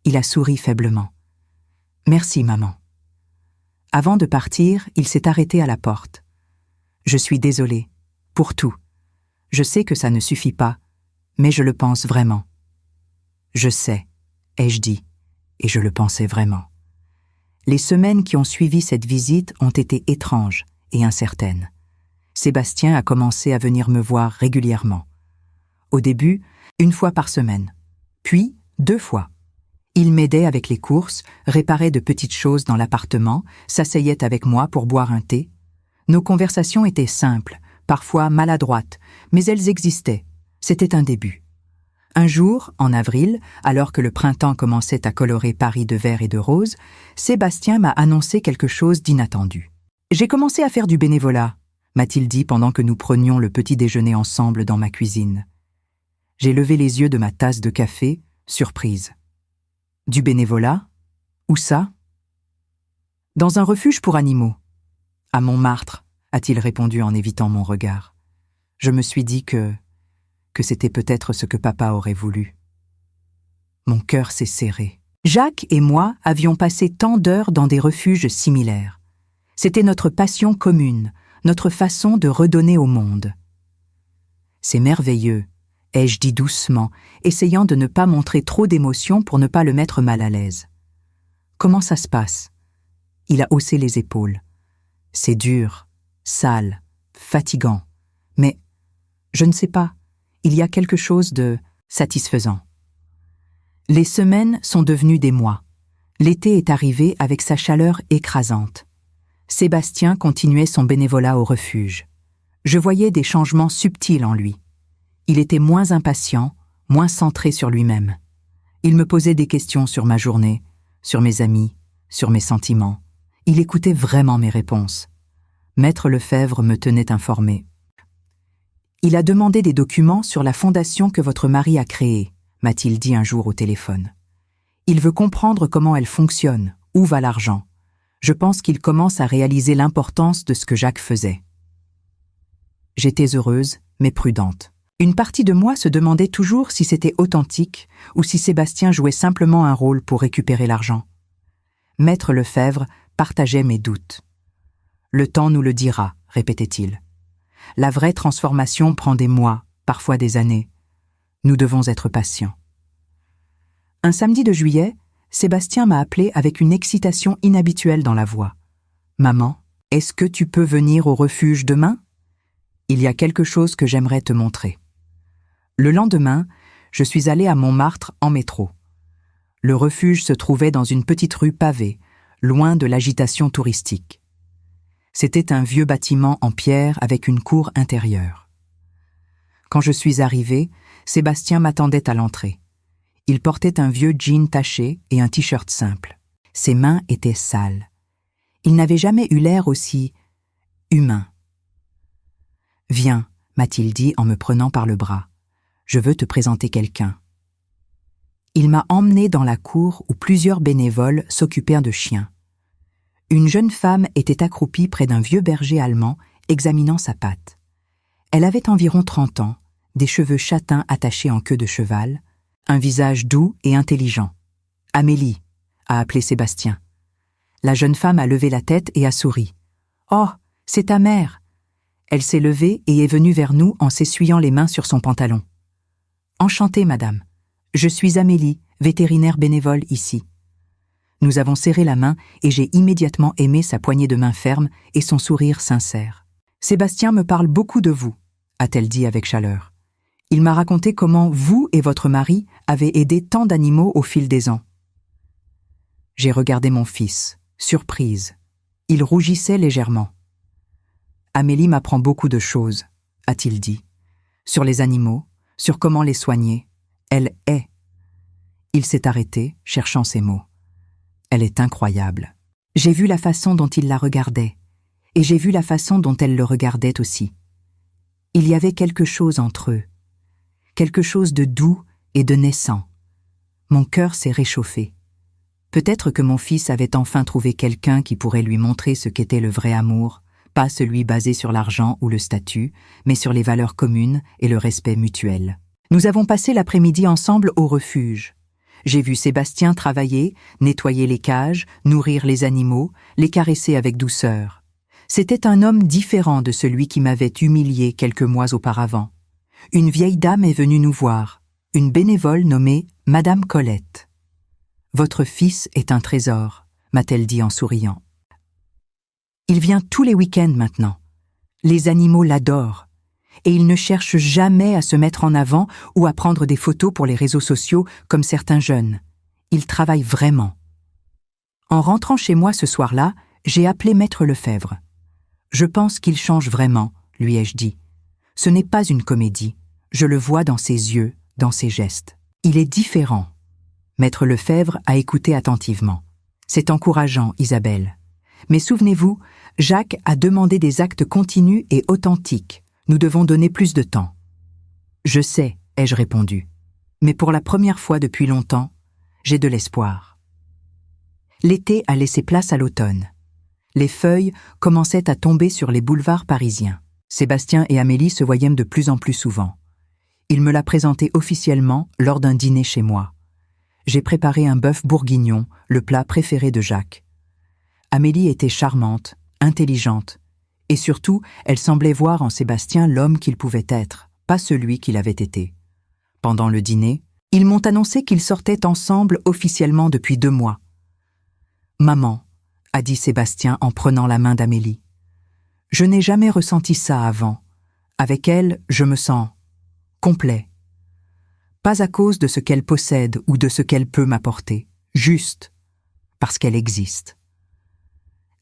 Il a souri faiblement. Merci, maman. Avant de partir, il s'est arrêté à la porte. Je suis désolée. Pour tout. Je sais que ça ne suffit pas, mais je le pense vraiment. Je sais, ai-je dit, et je le pensais vraiment. Les semaines qui ont suivi cette visite ont été étranges et incertaines. Sébastien a commencé à venir me voir régulièrement. Au début, 1 fois par semaine, puis 2 fois. Il m'aidait avec les courses, réparait de petites choses dans l'appartement, s'asseyait avec moi pour boire un thé. Nos conversations étaient simples, parfois maladroites, mais elles existaient. C'était un début. Un jour, en avril, alors que le printemps commençait à colorer Paris de vert et de rose, Sébastien m'a annoncé quelque chose d'inattendu. « J'ai commencé à faire du bénévolat », m'a-t-il dit pendant que nous prenions le petit déjeuner ensemble dans ma cuisine. J'ai levé les yeux de ma tasse de café, surprise. « Du bénévolat? Où ça ?»« Dans un refuge pour animaux. »« À Montmartre », a-t-il répondu en évitant mon regard. Je me suis dit que c'était peut-être ce que papa aurait voulu. Mon cœur s'est serré. Jacques et moi avions passé tant d'heures dans des refuges similaires. C'était notre passion commune, notre façon de redonner au monde. C'est merveilleux, ai-je dit doucement, essayant de ne pas montrer trop d'émotion pour ne pas le mettre mal à l'aise. Comment ça se passe? Il a haussé les épaules. C'est dur, sale, fatigant, mais je ne sais pas. Il y a quelque chose de satisfaisant. Les semaines sont devenues des mois. L'été est arrivé avec sa chaleur écrasante. Sébastien continuait son bénévolat au refuge. Je voyais des changements subtils en lui. Il était moins impatient, moins centré sur lui-même. Il me posait des questions sur ma journée, sur mes amis, sur mes sentiments. Il écoutait vraiment mes réponses. Maître Lefebvre me tenait informé. Il a demandé des documents sur la fondation que votre mari a créée, m'a-t-il dit un jour au téléphone. Il veut comprendre comment elle fonctionne, où va l'argent. Je pense qu'il commence à réaliser l'importance de ce que Jacques faisait. J'étais heureuse, mais prudente. Une partie de moi se demandait toujours si c'était authentique ou si Sébastien jouait simplement un rôle pour récupérer l'argent. Maître Lefebvre partageait mes doutes. « Le temps nous le dira », répétait-il. « La vraie transformation prend des mois, parfois des années. Nous devons être patients. » Un samedi de juillet, Sébastien m'a appelé avec une excitation inhabituelle dans la voix. « Maman, est-ce que tu peux venir au refuge demain ? Il y a quelque chose que j'aimerais te montrer. » Le lendemain, je suis allée à Montmartre en métro. Le refuge se trouvait dans une petite rue pavée, loin de l'agitation touristique. C'était un vieux bâtiment en pierre avec une cour intérieure. Quand je suis arrivée, Sébastien m'attendait à l'entrée. Il portait un vieux jean taché et un t-shirt simple. Ses mains étaient sales. Il n'avait jamais eu l'air aussi humain. « Viens », m'a-t-il dit en me prenant par le bras. « Je veux te présenter quelqu'un. » Il m'a emmenée dans la cour où plusieurs bénévoles s'occupèrent de chiens. Une jeune femme était accroupie près d'un vieux berger allemand, examinant sa patte. Elle avait environ 30 ans, des cheveux châtains attachés en queue de cheval, un visage doux et intelligent. « Amélie », a appelé Sébastien. La jeune femme a levé la tête et a souri. « Oh, c'est ta mère !» Elle s'est levée et est venue vers nous en s'essuyant les mains sur son pantalon. « Enchantée, madame. Je suis Amélie, vétérinaire bénévole ici. » Nous avons serré la main et j'ai immédiatement aimé sa poignée de main ferme et son sourire sincère. « Sébastien me parle beaucoup de vous, » a-t-elle dit avec chaleur. « Il m'a raconté comment vous et votre mari avez aidé tant d'animaux au fil des ans. » J'ai regardé mon fils, surprise. Il rougissait légèrement. « Amélie m'apprend beaucoup de choses, » a-t-il dit. « Sur les animaux, sur comment les soigner. Elle est. » Il s'est arrêté, cherchant ses mots. « Elle est incroyable. » J'ai vu la façon dont il la regardait, et j'ai vu la façon dont elle le regardait aussi. Il y avait quelque chose entre eux, quelque chose de doux et de naissant. Mon cœur s'est réchauffé. Peut-être que mon fils avait enfin trouvé quelqu'un qui pourrait lui montrer ce qu'était le vrai amour, pas celui basé sur l'argent ou le statut, mais sur les valeurs communes et le respect mutuel. Nous avons passé l'après-midi ensemble au refuge. J'ai vu Sébastien travailler, nettoyer les cages, nourrir les animaux, les caresser avec douceur. C'était un homme différent de celui qui m'avait humilié quelques mois auparavant. Une vieille dame est venue nous voir, une bénévole nommée Madame Colette. « Votre fils est un trésor », m'a-t-elle dit en souriant. Il vient tous les week-ends maintenant. Les animaux l'adorent. Et il ne cherche jamais à se mettre en avant ou à prendre des photos pour les réseaux sociaux comme certains jeunes. Il travaille vraiment. En rentrant chez moi ce soir-là, j'ai appelé Maître Lefebvre. « Je pense qu'il change vraiment », lui ai-je dit. « Ce n'est pas une comédie. Je le vois dans ses yeux, dans ses gestes. Il est différent. » Maître Lefebvre a écouté attentivement. « C'est encourageant, Isabelle. Mais souvenez-vous, Jacques a demandé des actes continus et authentiques. Nous devons donner plus de temps. »« Je sais, » ai-je répondu. « Mais pour la première fois depuis longtemps, j'ai de l'espoir. » L'été a laissé place à l'automne. Les feuilles commençaient à tomber sur les boulevards parisiens. Sébastien et Amélie se voyaient de plus en plus souvent. Il me l'a présenté officiellement lors d'un dîner chez moi. J'ai préparé un bœuf bourguignon, le plat préféré de Jacques. Amélie était charmante, intelligente, et surtout, elle semblait voir en Sébastien l'homme qu'il pouvait être, pas celui qu'il avait été. Pendant le dîner, ils m'ont annoncé qu'ils sortaient ensemble officiellement depuis 2 mois. « Maman », a dit Sébastien en prenant la main d'Amélie. « Je n'ai jamais ressenti ça avant. Avec elle, je me sens complet. Pas à cause de ce qu'elle possède ou de ce qu'elle peut m'apporter, juste parce qu'elle existe. »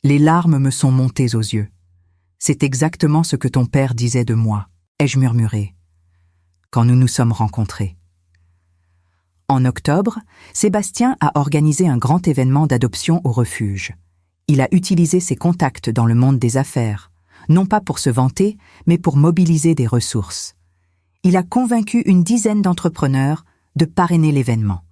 Les larmes me sont montées aux yeux. « C'est exactement ce que ton père disait de moi, » ai-je murmuré, quand nous nous sommes rencontrés. En octobre, Sébastien a organisé un grand événement d'adoption au refuge. Il a utilisé ses contacts dans le monde des affaires, non pas pour se vanter, mais pour mobiliser des ressources. Il a convaincu une dizaine d'entrepreneurs de parrainer l'événement.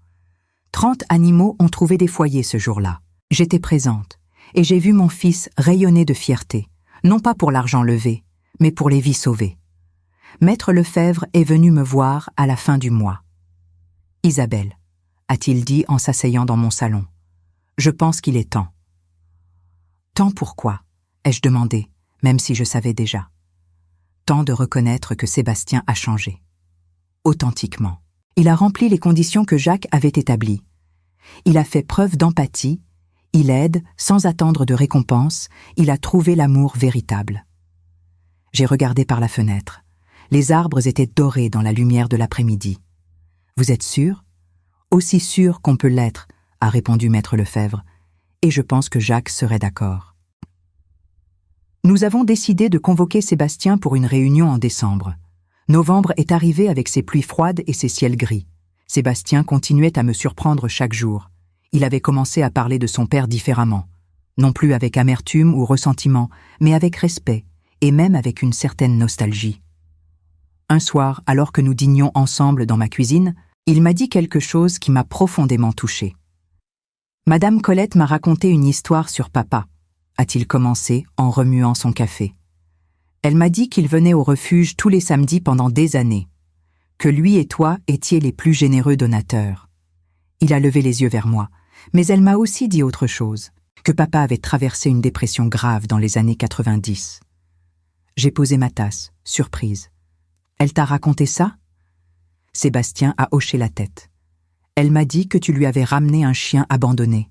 30 animaux ont trouvé des foyers ce jour-là. J'étais présente et j'ai vu mon fils rayonner de fierté, non pas pour l'argent levé, mais pour les vies sauvées. Maître Lefebvre est venu me voir à la fin du mois. « Isabelle, » a-t-il dit en s'asseyant dans mon salon, « je pense qu'il est temps. » « Temps pourquoi ?» ai-je demandé, même si je savais déjà. Temps de reconnaître que Sébastien a changé. Authentiquement. Il a rempli les conditions que Jacques avait établies. Il a fait preuve d'empathie, il aide sans attendre de récompense, il a trouvé l'amour véritable. J'ai regardé par la fenêtre. Les arbres étaient dorés dans la lumière de l'après-midi. « Vous êtes sûr ?»« Aussi sûr qu'on peut l'être, » a répondu Maître Lefebvre, et je pense que Jacques serait d'accord. Nous avons décidé de convoquer Sébastien pour une réunion en décembre. Novembre est arrivé avec ses pluies froides et ses ciels gris. Sébastien continuait à me surprendre chaque jour. Il avait commencé à parler de son père différemment. Non plus avec amertume ou ressentiment, mais avec respect, et même avec une certaine nostalgie. Un soir, alors que nous dînions ensemble dans ma cuisine, il m'a dit quelque chose qui m'a profondément touchée. « Madame Colette m'a raconté une histoire sur papa », a-t-il commencé en remuant son café. Elle m'a dit qu'il venait au refuge tous les samedis pendant des années, que lui et toi étiez les plus généreux donateurs. Il a levé les yeux vers moi, mais elle m'a aussi dit autre chose, que papa avait traversé une dépression grave dans les années 90. J'ai posé ma tasse, surprise. « Elle t'a raconté ça ?» Sébastien a hoché la tête. Elle m'a dit que tu lui avais ramené un chien abandonné,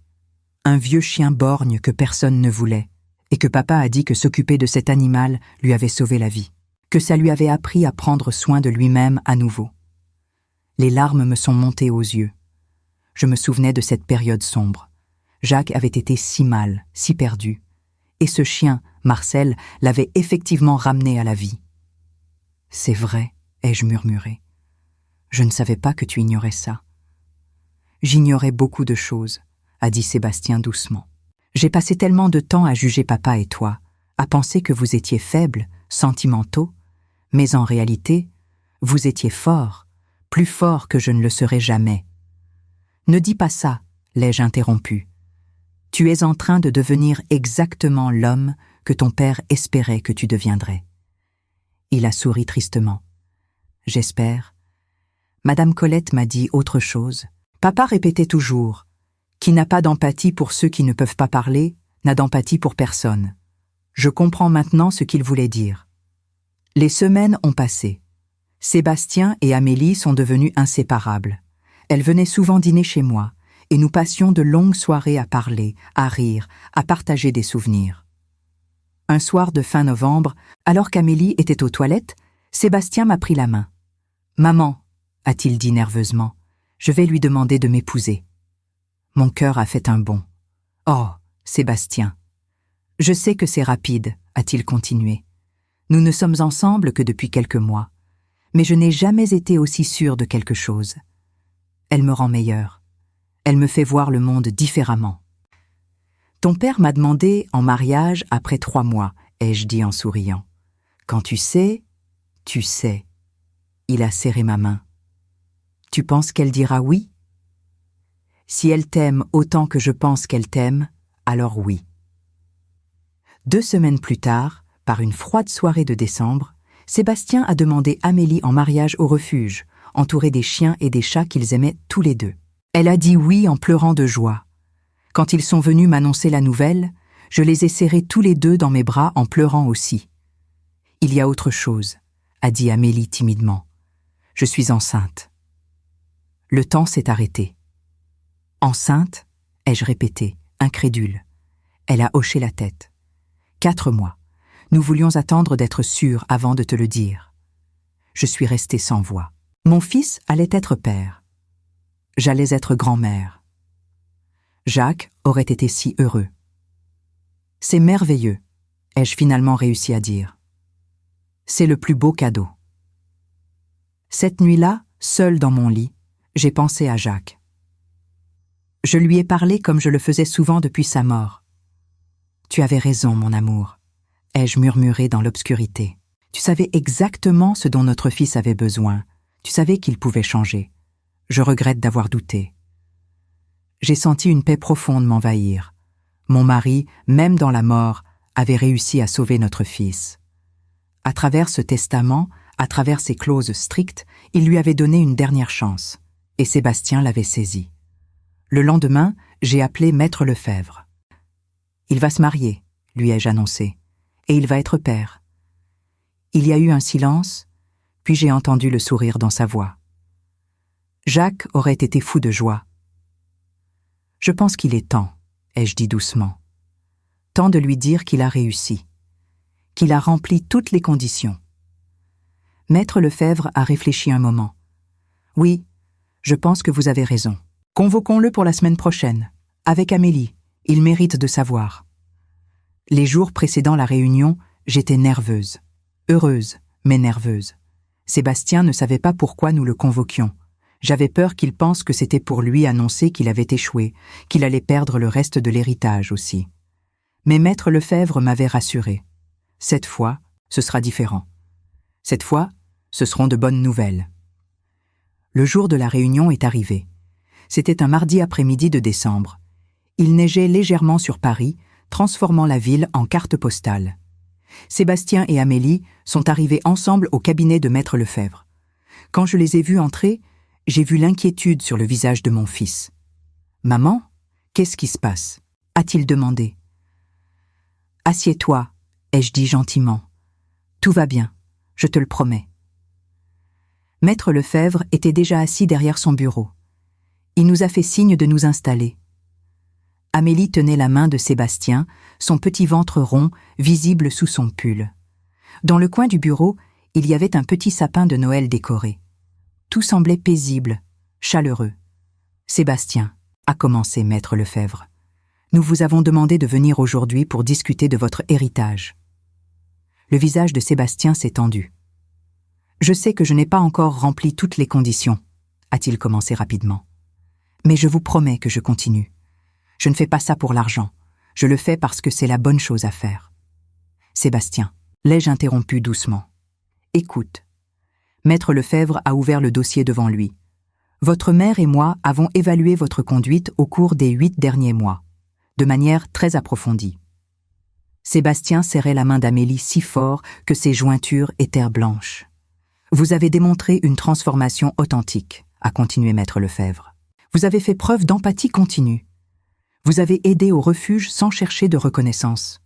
un vieux chien borgne que personne ne voulait, et que papa a dit que s'occuper de cet animal lui avait sauvé la vie, que ça lui avait appris à prendre soin de lui-même à nouveau. Les larmes me sont montées aux yeux. Je me souvenais de cette période sombre. Jacques avait été si mal, si perdu, et ce chien, Marcel, l'avait effectivement ramené à la vie. « C'est vrai, » ai-je murmuré. « Je ne savais pas que tu ignorais ça. » « J'ignorais beaucoup de choses, » a dit Sébastien doucement. « J'ai passé tellement de temps à juger papa et toi, à penser que vous étiez faibles, sentimentaux, mais en réalité, vous étiez forts, plus forts que je ne le serai jamais. »« Ne dis pas ça, » l'ai-je interrompu. « Tu es en train de devenir exactement l'homme que ton père espérait que tu deviendrais. » Il a souri tristement. « J'espère. » Madame Colette m'a dit autre chose. Papa répétait toujours « Qui n'a pas d'empathie pour ceux qui ne peuvent pas parler, n'a d'empathie pour personne. » Je comprends maintenant ce qu'il voulait dire. Les semaines ont passé. Sébastien et Amélie sont devenus inséparables. Elle venait souvent dîner chez moi, et nous passions de longues soirées à parler, à rire, à partager des souvenirs. Un soir de fin novembre, alors qu'Amélie était aux toilettes, Sébastien m'a pris la main. « Maman, » a-t-il dit nerveusement, « je vais lui demander de m'épouser. » Mon cœur a fait un bond. « Oh, Sébastien !»« Je sais que c'est rapide, » a-t-il continué. « Nous ne sommes ensemble que depuis quelques mois, mais je n'ai jamais été aussi sûre de quelque chose. Elle me rend meilleure. Elle me fait voir le monde différemment. »« Ton père m'a demandé en mariage après 3 mois, » ai-je dit en souriant. « Quand tu sais, tu sais. » Il a serré ma main. « Tu penses qu'elle dira oui ? » Si elle t'aime autant que je pense qu'elle t'aime, alors oui. 2 semaines plus tard, par une froide soirée de décembre, Sébastien a demandé Amélie en mariage au refuge, entourée des chiens et des chats qu'ils aimaient tous les deux. Elle a dit oui en pleurant de joie. Quand ils sont venus m'annoncer la nouvelle, je les ai serrés tous les deux dans mes bras en pleurant aussi. « Il y a autre chose, » a dit Amélie timidement. « Je suis enceinte. » Le temps s'est arrêté. « Enceinte ?» ai-je répété, incrédule. Elle a hoché la tête. 4 mois. Nous voulions attendre d'être sûrs avant de te le dire. Je suis restée sans voix. Mon fils allait être père. J'allais être grand-mère. Jacques aurait été si heureux. C'est merveilleux, ai-je finalement réussi à dire. C'est le plus beau cadeau. Cette nuit-là, seule dans mon lit, J'ai pensé à Jacques. Je lui ai parlé comme je le faisais souvent depuis sa mort. « Tu avais raison, mon amour », ai-je murmuré dans l'obscurité. « Tu savais exactement ce dont notre fils avait besoin. Tu savais qu'il pouvait changer. Je regrette d'avoir douté. » J'ai senti une paix profonde m'envahir. Mon mari, même dans la mort, avait réussi à sauver notre fils. À travers ce testament, à travers ces clauses strictes, il lui avait donné une dernière chance, et Sébastien l'avait saisie. Le lendemain, j'ai appelé Maître Lefebvre. « Il va se marier », lui ai-je annoncé, « et il va être père. » Il y a eu un silence, puis j'ai entendu le sourire dans sa voix. Jacques aurait été fou de joie. « Je pense qu'il est temps », ai-je dit doucement. « Temps de lui dire qu'il a réussi, qu'il a rempli toutes les conditions. » Maître Lefebvre a réfléchi un moment. « Oui, je pense que vous avez raison. Convoquons-le pour la semaine prochaine, avec Amélie, il mérite de savoir. » Les jours précédant la réunion, j'étais nerveuse. Heureuse, mais nerveuse. Sébastien ne savait pas pourquoi nous le convoquions. J'avais peur qu'il pense que c'était pour lui annoncer qu'il avait échoué, qu'il allait perdre le reste de l'héritage aussi. Mais Maître Lefebvre m'avait rassurée. Cette fois, ce sera différent. Cette fois, ce seront de bonnes nouvelles. Le jour de la réunion est arrivé. C'était un mardi après-midi de décembre. Il neigeait légèrement sur Paris, transformant la ville en carte postale. Sébastien et Amélie sont arrivés ensemble au cabinet de Maître Lefebvre. Quand je les ai vus entrer, j'ai vu l'inquiétude sur le visage de mon fils. « Maman, qu'est-ce qui se passe ?» a-t-il demandé. « Assieds-toi, » ai-je dit gentiment. « Tout va bien, je te le promets. » Maître Lefebvre était déjà assis derrière son bureau. Il nous a fait signe de nous installer. Amélie tenait la main de Sébastien, son petit ventre rond, visible sous son pull. Dans le coin du bureau, il y avait un petit sapin de Noël décoré. Tout semblait paisible, chaleureux. « Sébastien, » a commencé Maître Lefebvre, « nous vous avons demandé de venir aujourd'hui pour discuter de votre héritage. » Le visage de Sébastien s'est tendu. « Je sais que je n'ai pas encore rempli toutes les conditions, » a-t-il commencé rapidement. « Mais je vous promets que je continue. Je ne fais pas ça pour l'argent. Je le fais parce que c'est la bonne chose à faire. »« Sébastien, » l'ai-je interrompu doucement. « Écoute. » Maître Lefebvre a ouvert le dossier devant lui. « Votre mère et moi avons évalué votre conduite au cours des 8 derniers mois, de manière très approfondie. » Sébastien serrait la main d'Amélie si fort que ses jointures étaient blanches. « Vous avez démontré une transformation authentique, » a continué Maître Lefebvre. « Vous avez fait preuve d'empathie continue. Vous avez aidé au refuge sans chercher de reconnaissance.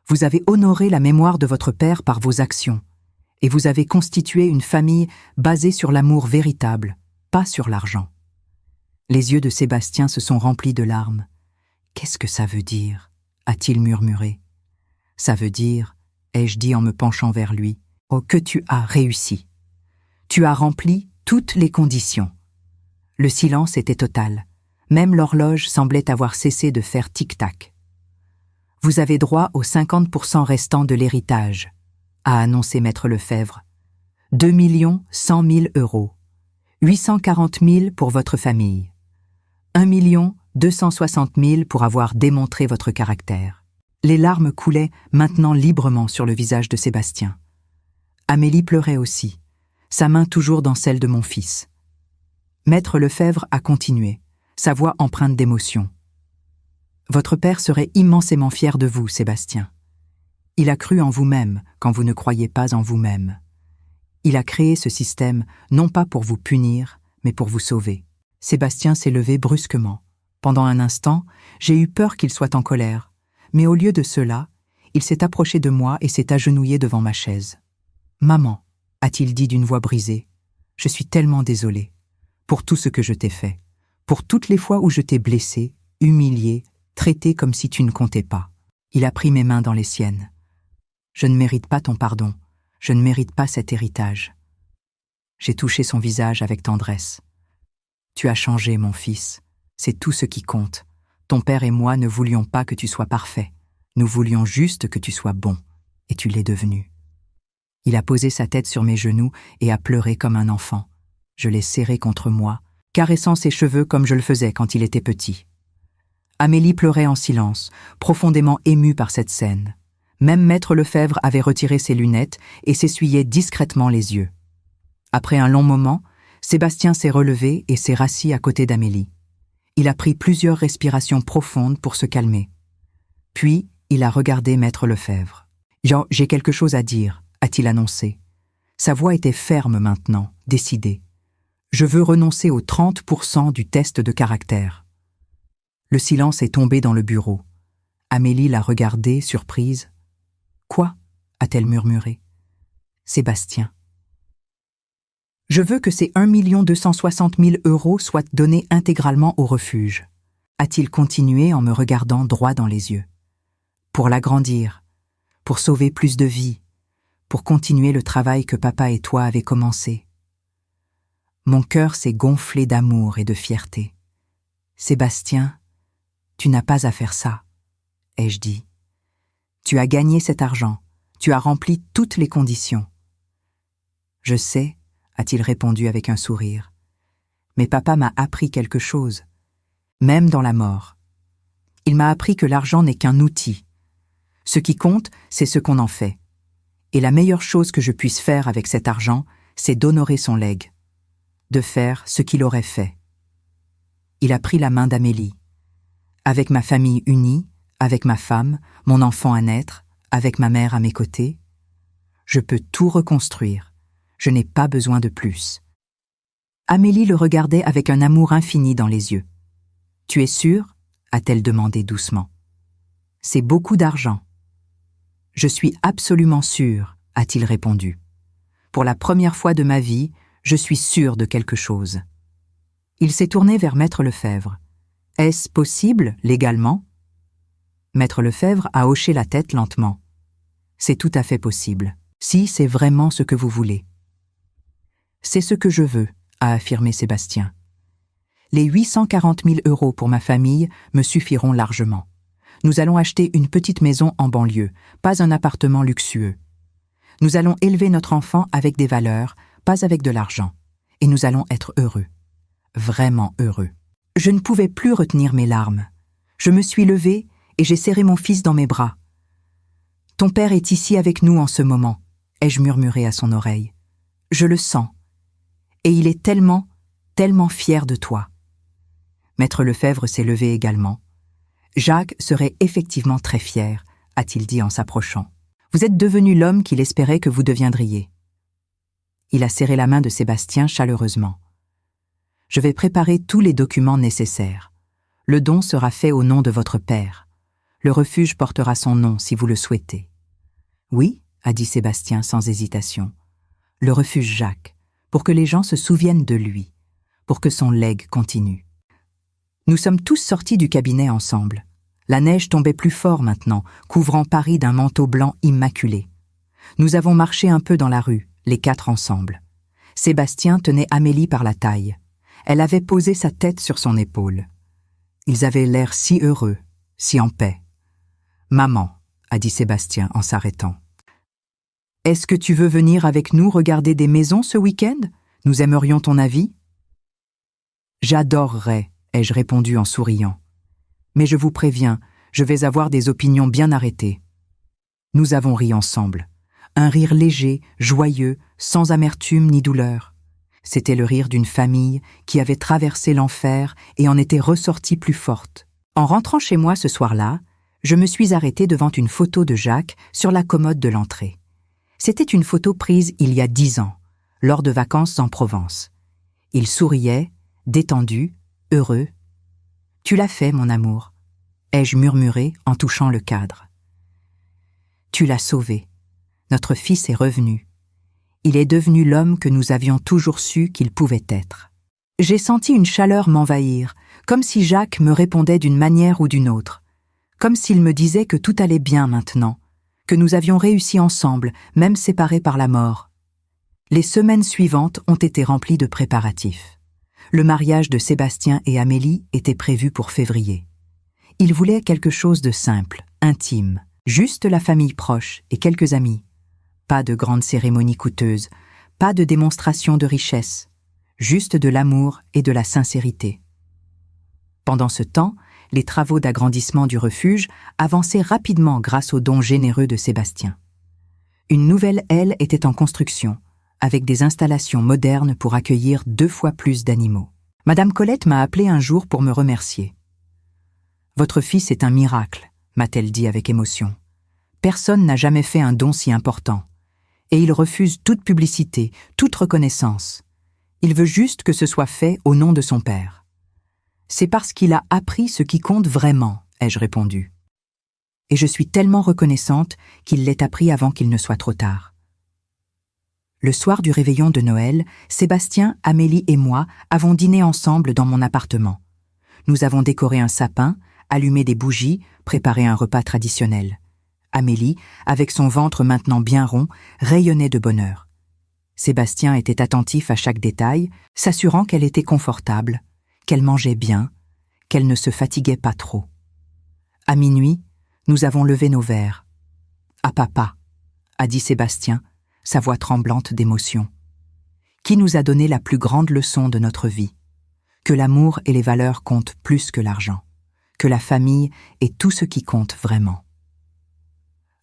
Vous avez honoré la mémoire de votre père par vos actions. Et vous avez constitué une famille basée sur l'amour véritable, pas sur l'argent. » Les yeux de Sébastien se sont remplis de larmes. « Qu'est-ce que ça veut dire ?» a-t-il murmuré. « Ça veut dire, » ai-je dit en me penchant vers lui, « oh, que tu as réussi. Tu as rempli toutes les conditions. » Le silence était total. Même l'horloge semblait avoir cessé de faire tic-tac. « Vous avez droit aux 50% restants de l'héritage, » a annoncé Maître Lefebvre. 2 100 000 €. 840 000 pour votre famille. 1 260 000 pour avoir démontré votre caractère. Les larmes coulaient maintenant librement sur le visage de Sébastien. Amélie pleurait aussi, sa main toujours dans celle de mon fils. Maître Lefebvre a continué, sa voix empreinte d'émotion. « Votre père serait immensément fier de vous, Sébastien. Il a cru en vous-même quand vous ne croyez pas en vous-même. Il a créé ce système non pas pour vous punir, mais pour vous sauver. » Sébastien s'est levé brusquement. Pendant un instant, j'ai eu peur qu'il soit en colère, mais au lieu de cela, il s'est approché de moi et s'est agenouillé devant ma chaise. « Maman, » a-t-il dit d'une voix brisée, « je suis tellement désolé pour tout ce que je t'ai fait, pour toutes les fois où je t'ai blessé, humilié, traité comme si tu ne comptais pas. » Il a pris mes mains dans les siennes. « Je ne mérite pas ton pardon, je ne mérite pas cet héritage. » J'ai touché son visage avec tendresse. « Tu as changé, mon fils, c'est tout ce qui compte. Ton père et moi ne voulions pas que tu sois parfait, nous voulions juste que tu sois bon, et tu l'es devenu. » Il a posé sa tête sur mes genoux et a pleuré comme un enfant. Je l'ai serré contre moi, caressant ses cheveux comme je le faisais quand il était petit. Amélie pleurait en silence, profondément émue par cette scène. Même Maître Lefebvre avait retiré ses lunettes et s'essuyait discrètement les yeux. Après un long moment, Sébastien s'est relevé et s'est rassis à côté d'Amélie. Il a pris plusieurs respirations profondes pour se calmer. Puis, il a regardé Maître Lefebvre. « J'ai quelque chose à dire », a-t-il annoncé. Sa voix était ferme maintenant, décidée. « Je veux renoncer aux 30% du test de caractère. » Le silence est tombé dans le bureau. Amélie l'a regardé, surprise. « Quoi ?» a-t-elle murmuré. « Sébastien. » « Je veux que ces 1 260 000 € soient donnés intégralement au refuge, » a-t-il continué en me regardant droit dans les yeux. « Pour l'agrandir, pour sauver plus de vies, pour continuer le travail que papa et toi avez commencé. » Mon cœur s'est gonflé d'amour et de fierté. « Sébastien, tu n'as pas à faire ça, » ai-je dit. « Tu as gagné cet argent, tu as rempli toutes les conditions. » « Je sais, » a-t-il répondu avec un sourire. « Mais papa m'a appris quelque chose, même dans la mort. Il m'a appris que l'argent n'est qu'un outil. Ce qui compte, c'est ce qu'on en fait. Et la meilleure chose que je puisse faire avec cet argent, c'est d'honorer son legs, de faire ce qu'il aurait fait. » Il a pris la main d'Amélie. « Avec ma famille unie, avec ma femme, mon enfant à naître, avec ma mère à mes côtés, je peux tout reconstruire. Je n'ai pas besoin de plus. » Amélie le regardait avec un amour infini dans les yeux. « Tu es sûre ?» a-t-elle demandé doucement. « C'est beaucoup d'argent. »« Je suis absolument sûre, » a-t-il répondu. « Pour la première fois de ma vie, je suis sûre de quelque chose. » Il s'est tourné vers Maître Lefebvre. « Est-ce possible, légalement ?» Maître Lefebvre a hoché la tête lentement. « C'est tout à fait possible, si c'est vraiment ce que vous voulez. » « C'est ce que je veux, » a affirmé Sébastien. « Les 840 000 € pour ma famille me suffiront largement. Nous allons acheter une petite maison en banlieue, pas un appartement luxueux. Nous allons élever notre enfant avec des valeurs, pas avec de l'argent. Et nous allons être heureux. Vraiment heureux. » Je ne pouvais plus retenir mes larmes. Je me suis levée et j'ai serré mon fils dans mes bras. « Ton père est ici avec nous en ce moment, » ai-je murmuré à son oreille. « Je le sens. Et il est tellement, tellement fier de toi. » Maître Lefebvre s'est levé également. « Jacques serait effectivement très fier, » a-t-il dit en s'approchant. « Vous êtes devenu l'homme qu'il espérait que vous deviendriez. » Il a serré la main de Sébastien chaleureusement. « Je vais préparer tous les documents nécessaires. Le don sera fait au nom de votre père. Le refuge portera son nom si vous le souhaitez. »« Oui, » a dit Sébastien sans hésitation. « Le refuge Jacques. Pour que les gens se souviennent de lui, pour que son legs continue. » Nous sommes tous sortis du cabinet ensemble. La neige tombait plus fort maintenant, couvrant Paris d'un manteau blanc immaculé. Nous avons marché un peu dans la rue, les quatre ensemble. Sébastien tenait Amélie par la taille. Elle avait posé sa tête sur son épaule. Ils avaient l'air si heureux, si en paix. « Maman, » a dit Sébastien en s'arrêtant. « Est-ce que tu veux venir avec nous regarder des maisons ce week-end? Nous aimerions ton avis. » « J'adorerais, » ai-je répondu en souriant. « Mais je vous préviens, je vais avoir des opinions bien arrêtées. » Nous avons ri ensemble. Un rire léger, joyeux, sans amertume ni douleur. C'était le rire d'une famille qui avait traversé l'enfer et en était ressortie plus forte. En rentrant chez moi ce soir-là, je me suis arrêtée devant une photo de Jacques sur la commode de l'entrée. C'était une photo prise il y a 10 ans, lors de vacances en Provence. Il souriait, détendu, heureux. « Tu l'as fait, mon amour, » ai-je murmuré en touchant le cadre. « Tu l'as sauvé. Notre fils est revenu. Il est devenu l'homme que nous avions toujours su qu'il pouvait être. » J'ai senti une chaleur m'envahir, comme si Jacques me répondait d'une manière ou d'une autre, comme s'il me disait que tout allait bien maintenant, que nous avions réussi ensemble, même séparés par la mort. Les semaines suivantes ont été remplies de préparatifs. Le mariage de Sébastien et Amélie était prévu pour février. Ils voulaient quelque chose de simple, intime, juste la famille proche et quelques amis. Pas de grandes cérémonies coûteuses, pas de démonstration de richesse, juste de l'amour et de la sincérité. Pendant ce temps, les travaux d'agrandissement du refuge avançaient rapidement grâce aux dons généreux de Sébastien. Une nouvelle aile était en construction, avec des installations modernes pour accueillir 2 fois plus d'animaux. Madame Colette m'a appelé un jour pour me remercier. « Votre fils est un miracle », m'a-t-elle dit avec émotion. « Personne n'a jamais fait un don si important. Et il refuse toute publicité, toute reconnaissance. Il veut juste que ce soit fait au nom de son père. »« C'est parce qu'il a appris ce qui compte vraiment », ai-je répondu. « Et je suis tellement reconnaissante qu'il l'ait appris avant qu'il ne soit trop tard. » Le soir du réveillon de Noël, Sébastien, Amélie et moi avons dîné ensemble dans mon appartement. Nous avons décoré un sapin, allumé des bougies, préparé un repas traditionnel. Amélie, avec son ventre maintenant bien rond, rayonnait de bonheur. Sébastien était attentif à chaque détail, s'assurant qu'elle était confortable, qu'elle mangeait bien, qu'elle ne se fatiguait pas trop. À minuit, nous avons levé nos verres. « À papa », a dit Sébastien, sa voix tremblante d'émotion. Qui nous a donné la plus grande leçon de notre vie? Que l'amour et les valeurs comptent plus que l'argent, que la famille est tout ce qui compte vraiment.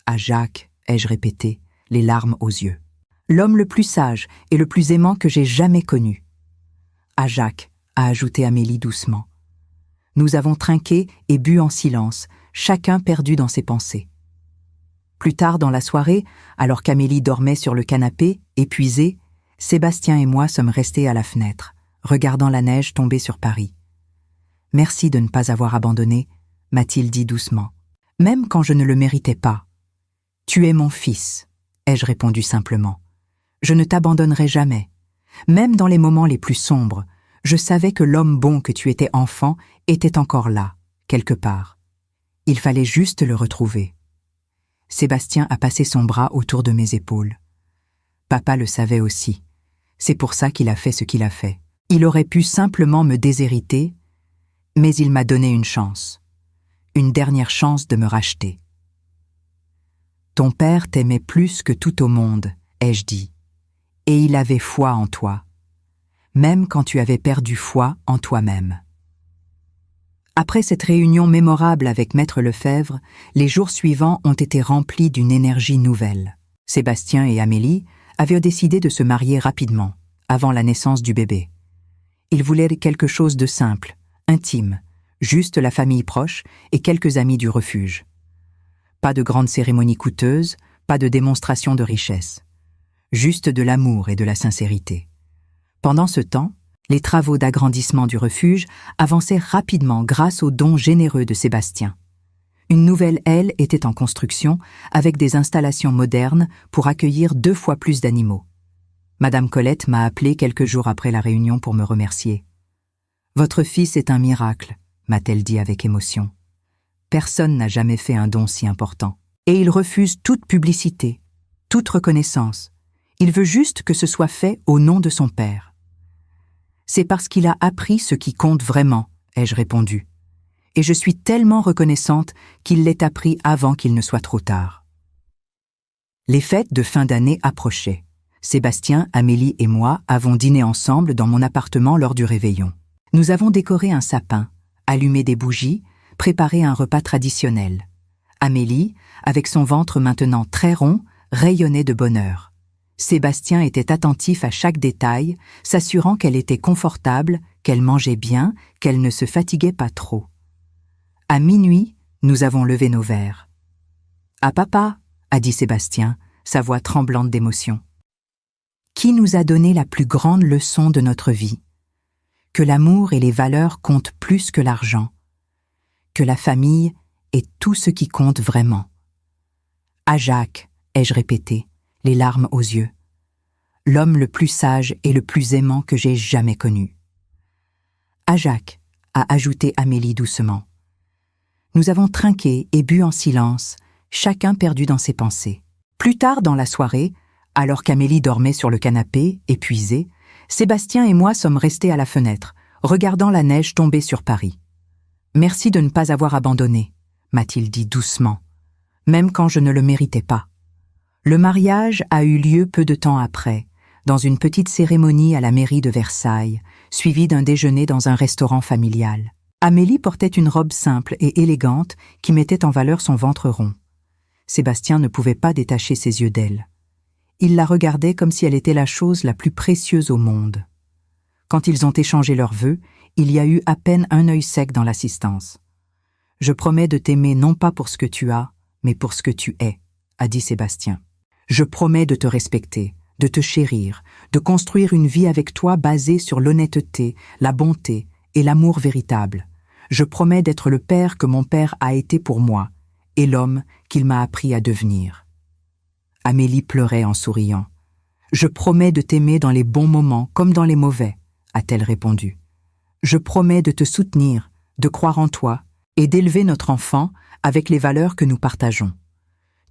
À Jacques, ai-je répété, les larmes aux yeux. L'homme le plus sage et le plus aimant que j'ai jamais connu. À Jacques, a ajouté Amélie doucement. Nous avons trinqué et bu en silence, chacun perdu dans ses pensées. Plus tard dans la soirée, alors qu'Amélie dormait sur le canapé, épuisée, Sébastien et moi sommes restés à la fenêtre, regardant la neige tomber sur Paris. « Merci de ne pas avoir abandonné », m'a-t-il dit doucement, « même quand je ne le méritais pas. »« Tu es mon fils », ai-je répondu simplement. « Je ne t'abandonnerai jamais. Même dans les moments les plus sombres, je savais que l'homme bon que tu étais enfant était encore là, quelque part. Il fallait juste le retrouver. » Sébastien a passé son bras autour de mes épaules. Papa le savait aussi. C'est pour ça qu'il a fait ce qu'il a fait. Il aurait pu simplement me déshériter, mais il m'a donné une chance. Une dernière chance de me racheter. « Ton père t'aimait plus que tout au monde, ai-je dit, et il avait foi en toi, même quand tu avais perdu foi en toi-même. » Après cette réunion mémorable avec Maître Lefebvre, les jours suivants ont été remplis d'une énergie nouvelle. Sébastien et Amélie avaient décidé de se marier rapidement, avant la naissance du bébé. Ils voulaient quelque chose de simple, intime, juste la famille proche et quelques amis du refuge. Pas de grandes cérémonies coûteuses, pas de démonstration de richesse. Juste de l'amour et de la sincérité. Pendant ce temps, les travaux d'agrandissement du refuge avançaient rapidement grâce aux dons généreux de Sébastien. Une nouvelle aile était en construction avec des installations modernes pour accueillir 2 fois plus d'animaux. Madame Colette m'a appelé quelques jours après la réunion pour me remercier. « Votre fils est un miracle », m'a-t-elle dit avec émotion. « Personne n'a jamais fait un don si important. Et il refuse toute publicité, toute reconnaissance. Il veut juste que ce soit fait au nom de son père. » C'est parce qu'il a appris ce qui compte vraiment, ai-je répondu. Et je suis tellement reconnaissante qu'il l'ait appris avant qu'il ne soit trop tard. Les fêtes de fin d'année approchaient. Sébastien, Amélie et moi avons dîné ensemble dans mon appartement lors du réveillon. Nous avons décoré un sapin, allumé des bougies, préparé un repas traditionnel. Amélie, avec son ventre maintenant très rond, rayonnait de bonheur. Sébastien était attentif à chaque détail, s'assurant qu'elle était confortable, qu'elle mangeait bien, qu'elle ne se fatiguait pas trop. À minuit, nous avons levé nos verres. « À papa », a dit Sébastien, sa voix tremblante d'émotion. Qui nous a donné la plus grande leçon de notre vie? Que l'amour et les valeurs comptent plus que l'argent. Que la famille est tout ce qui compte vraiment. À Jacques, ai-je répété, les larmes aux yeux. L'homme le plus sage et le plus aimant que j'ai jamais connu. À Jacques, a ajouté Amélie doucement. Nous avons trinqué et bu en silence, chacun perdu dans ses pensées. Plus tard dans la soirée, alors qu'Amélie dormait sur le canapé, épuisée, Sébastien et moi sommes restés à la fenêtre, regardant la neige tomber sur Paris. « Merci de ne pas avoir abandonné », m'a-t-il dit doucement, même quand je ne le méritais pas. Le mariage a eu lieu peu de temps après, dans une petite cérémonie à la mairie de Versailles, suivie d'un déjeuner dans un restaurant familial. Amélie portait une robe simple et élégante qui mettait en valeur son ventre rond. Sébastien ne pouvait pas détacher ses yeux d'elle. Il la regardait comme si elle était la chose la plus précieuse au monde. Quand ils ont échangé leurs vœux, il y a eu à peine un œil sec dans l'assistance. « Je promets de t'aimer non pas pour ce que tu as, mais pour ce que tu es », a dit Sébastien. « Je promets de te respecter, de te chérir, de construire une vie avec toi basée sur l'honnêteté, la bonté et l'amour véritable. Je promets d'être le père que mon père a été pour moi et l'homme qu'il m'a appris à devenir. » Amélie pleurait en souriant. « Je promets de t'aimer dans les bons moments comme dans les mauvais, » a-t-elle répondu. « Je promets de te soutenir, de croire en toi et d'élever notre enfant avec les valeurs que nous partageons.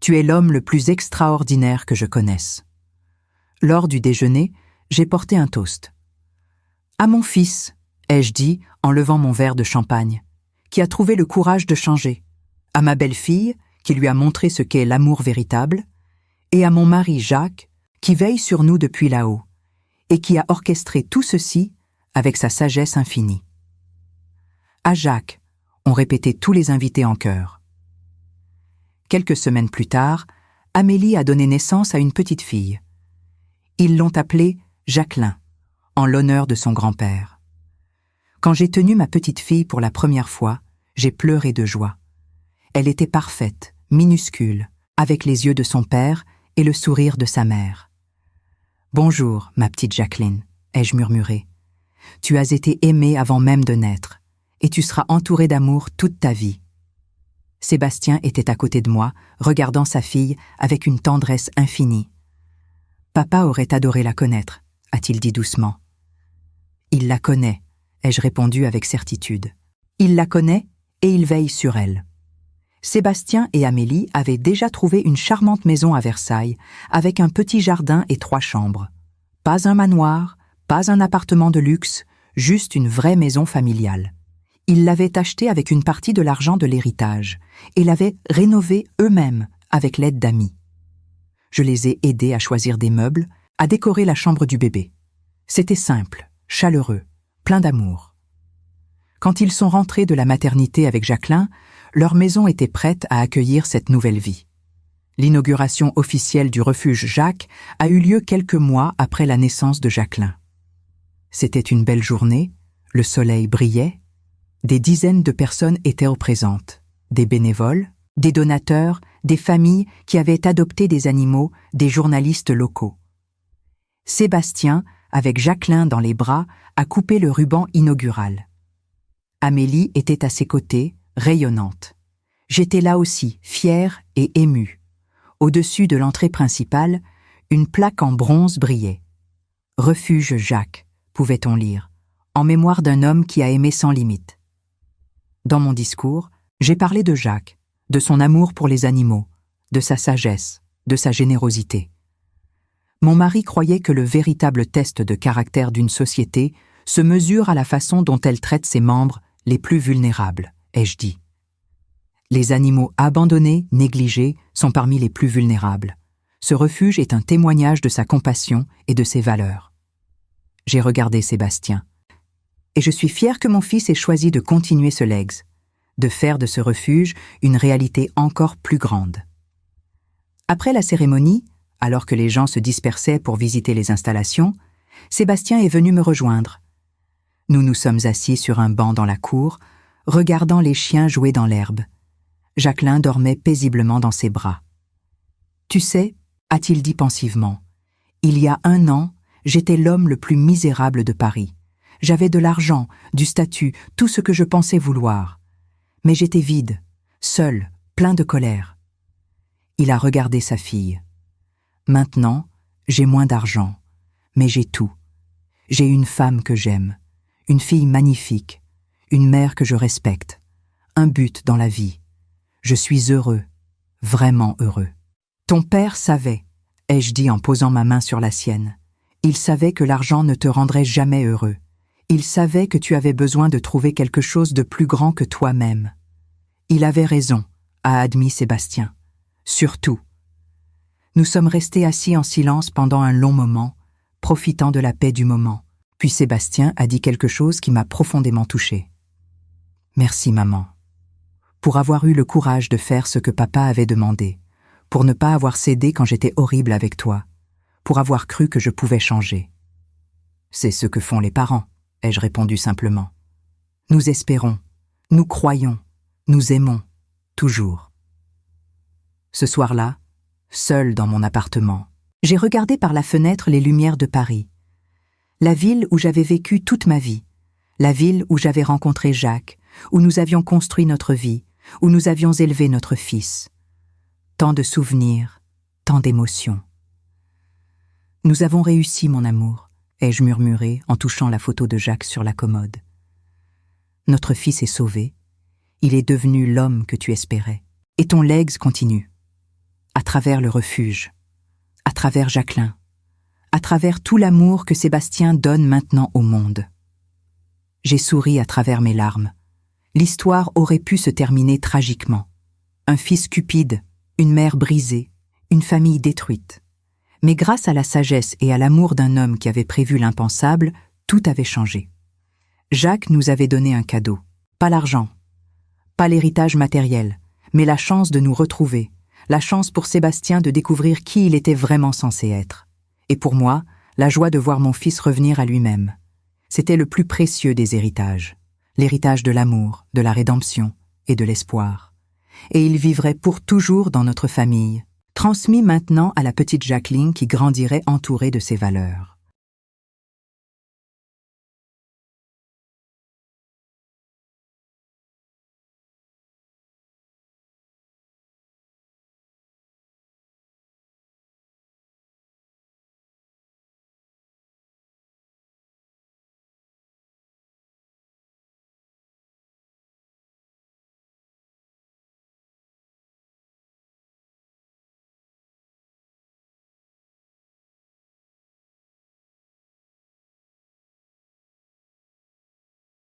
Tu es l'homme le plus extraordinaire que je connaisse. » Lors du déjeuner, j'ai porté un toast. « À mon fils », ai-je dit en levant mon verre de champagne, qui a trouvé le courage de changer, à ma belle-fille, qui lui a montré ce qu'est l'amour véritable, et à mon mari Jacques, qui veille sur nous depuis là-haut, et qui a orchestré tout ceci avec sa sagesse infinie. À Jacques, ont répété tous les invités en chœur. Quelques semaines plus tard, Amélie a donné naissance à une petite fille. Ils l'ont appelée Jacqueline, en l'honneur de son grand-père. Quand j'ai tenu ma petite fille pour la première fois, j'ai pleuré de joie. Elle était parfaite, minuscule, avec les yeux de son père et le sourire de sa mère. « Bonjour, ma petite Jacqueline », ai-je murmuré. « Tu as été aimée avant même de naître, et tu seras entourée d'amour toute ta vie. » Sébastien était à côté de moi, regardant sa fille avec une tendresse infinie. « Papa aurait adoré la connaître », a-t-il dit doucement. « Il la connaît », ai-je répondu avec certitude. « Il la connaît et il veille sur elle. » Sébastien et Amélie avaient déjà trouvé une charmante maison à Versailles, avec un petit jardin et 3 chambres. Pas un manoir, pas un appartement de luxe, juste une vraie maison familiale. Ils l'avaient achetée avec une partie de l'argent de l'héritage et l'avaient rénovée eux-mêmes avec l'aide d'amis. Je les ai aidés à choisir des meubles, à décorer la chambre du bébé. C'était simple, chaleureux, plein d'amour. Quand ils sont rentrés de la maternité avec Jacqueline, leur maison était prête à accueillir cette nouvelle vie. L'inauguration officielle du refuge Jacques a eu lieu quelques mois après la naissance de Jacqueline. C'était une belle journée, le soleil brillait, des dizaines de personnes étaient présentes, des bénévoles, des donateurs, des familles qui avaient adopté des animaux, des journalistes locaux. Sébastien, avec Jacqueline dans les bras, a coupé le ruban inaugural. Amélie était à ses côtés, rayonnante. J'étais là aussi, fière et émue. Au-dessus de l'entrée principale, une plaque en bronze brillait. « Refuge Jacques », pouvait-on lire, en mémoire d'un homme qui a aimé sans limite. Dans mon discours, j'ai parlé de Jacques, de son amour pour les animaux, de sa sagesse, de sa générosité. Mon mari croyait que le véritable test de caractère d'une société se mesure à la façon dont elle traite ses membres les plus vulnérables, ai-je dit. Les animaux abandonnés, négligés, sont parmi les plus vulnérables. Ce refuge est un témoignage de sa compassion et de ses valeurs. J'ai regardé Sébastien. Et je suis fière que mon fils ait choisi de continuer ce legs, de faire de ce refuge une réalité encore plus grande. Après la cérémonie, alors que les gens se dispersaient pour visiter les installations, Sébastien est venu me rejoindre. Nous nous sommes assis sur un banc dans la cour, regardant les chiens jouer dans l'herbe. Jacqueline dormait paisiblement dans ses bras. « Tu sais, » a-t-il dit pensivement, « il y a 1 an, j'étais l'homme le plus misérable de Paris. J'avais de l'argent, du statut, tout ce que je pensais vouloir. Mais j'étais vide, seul, plein de colère. » Il a regardé sa fille. « Maintenant, j'ai moins d'argent, mais j'ai tout. J'ai une femme que j'aime, une fille magnifique, une mère que je respecte, un but dans la vie. Je suis heureux, vraiment heureux. » Ton père savait, ai-je dit en posant ma main sur la sienne. Il savait que l'argent ne te rendrait jamais heureux. Il savait que tu avais besoin de trouver quelque chose de plus grand que toi-même. Il avait raison, a admis Sébastien. Surtout. Nous sommes restés assis en silence pendant un long moment, profitant de la paix du moment. Puis Sébastien a dit quelque chose qui m'a profondément touchée. « Merci, maman, pour avoir eu le courage de faire ce que papa avait demandé, pour ne pas avoir cédé quand j'étais horrible avec toi, pour avoir cru que je pouvais changer. » « C'est ce que font les parents, » ai-je répondu simplement. « Nous espérons, nous croyons, nous aimons, toujours. » Ce soir-là, seul dans mon appartement, j'ai regardé par la fenêtre les lumières de Paris. La ville où j'avais vécu toute ma vie, la ville où j'avais rencontré Jacques, où nous avions construit notre vie, où nous avions élevé notre fils. Tant de souvenirs, tant d'émotions. « Nous avons réussi, mon amour, » ai-je murmuré en touchant la photo de Jacques sur la commode. « Notre fils est sauvé. Il est devenu l'homme que tu espérais. Et ton legs continue. À travers le refuge, à travers Jacqueline, à travers tout l'amour que Sébastien donne maintenant au monde. » J'ai souri à travers mes larmes. L'histoire aurait pu se terminer tragiquement. Un fils cupide, une mère brisée, une famille détruite. Mais grâce à la sagesse et à l'amour d'un homme qui avait prévu l'impensable, tout avait changé. Jacques nous avait donné un cadeau. Pas l'argent, pas l'héritage matériel, mais la chance de nous retrouver, la chance pour Sébastien de découvrir qui il était vraiment censé être. Et pour moi, la joie de voir mon fils revenir à lui-même. C'était le plus précieux des héritages. L'héritage de l'amour, de la rédemption et de l'espoir. Et il vivrait pour toujours dans notre famille, transmis maintenant à la petite Jacqueline qui grandirait entourée de ses valeurs.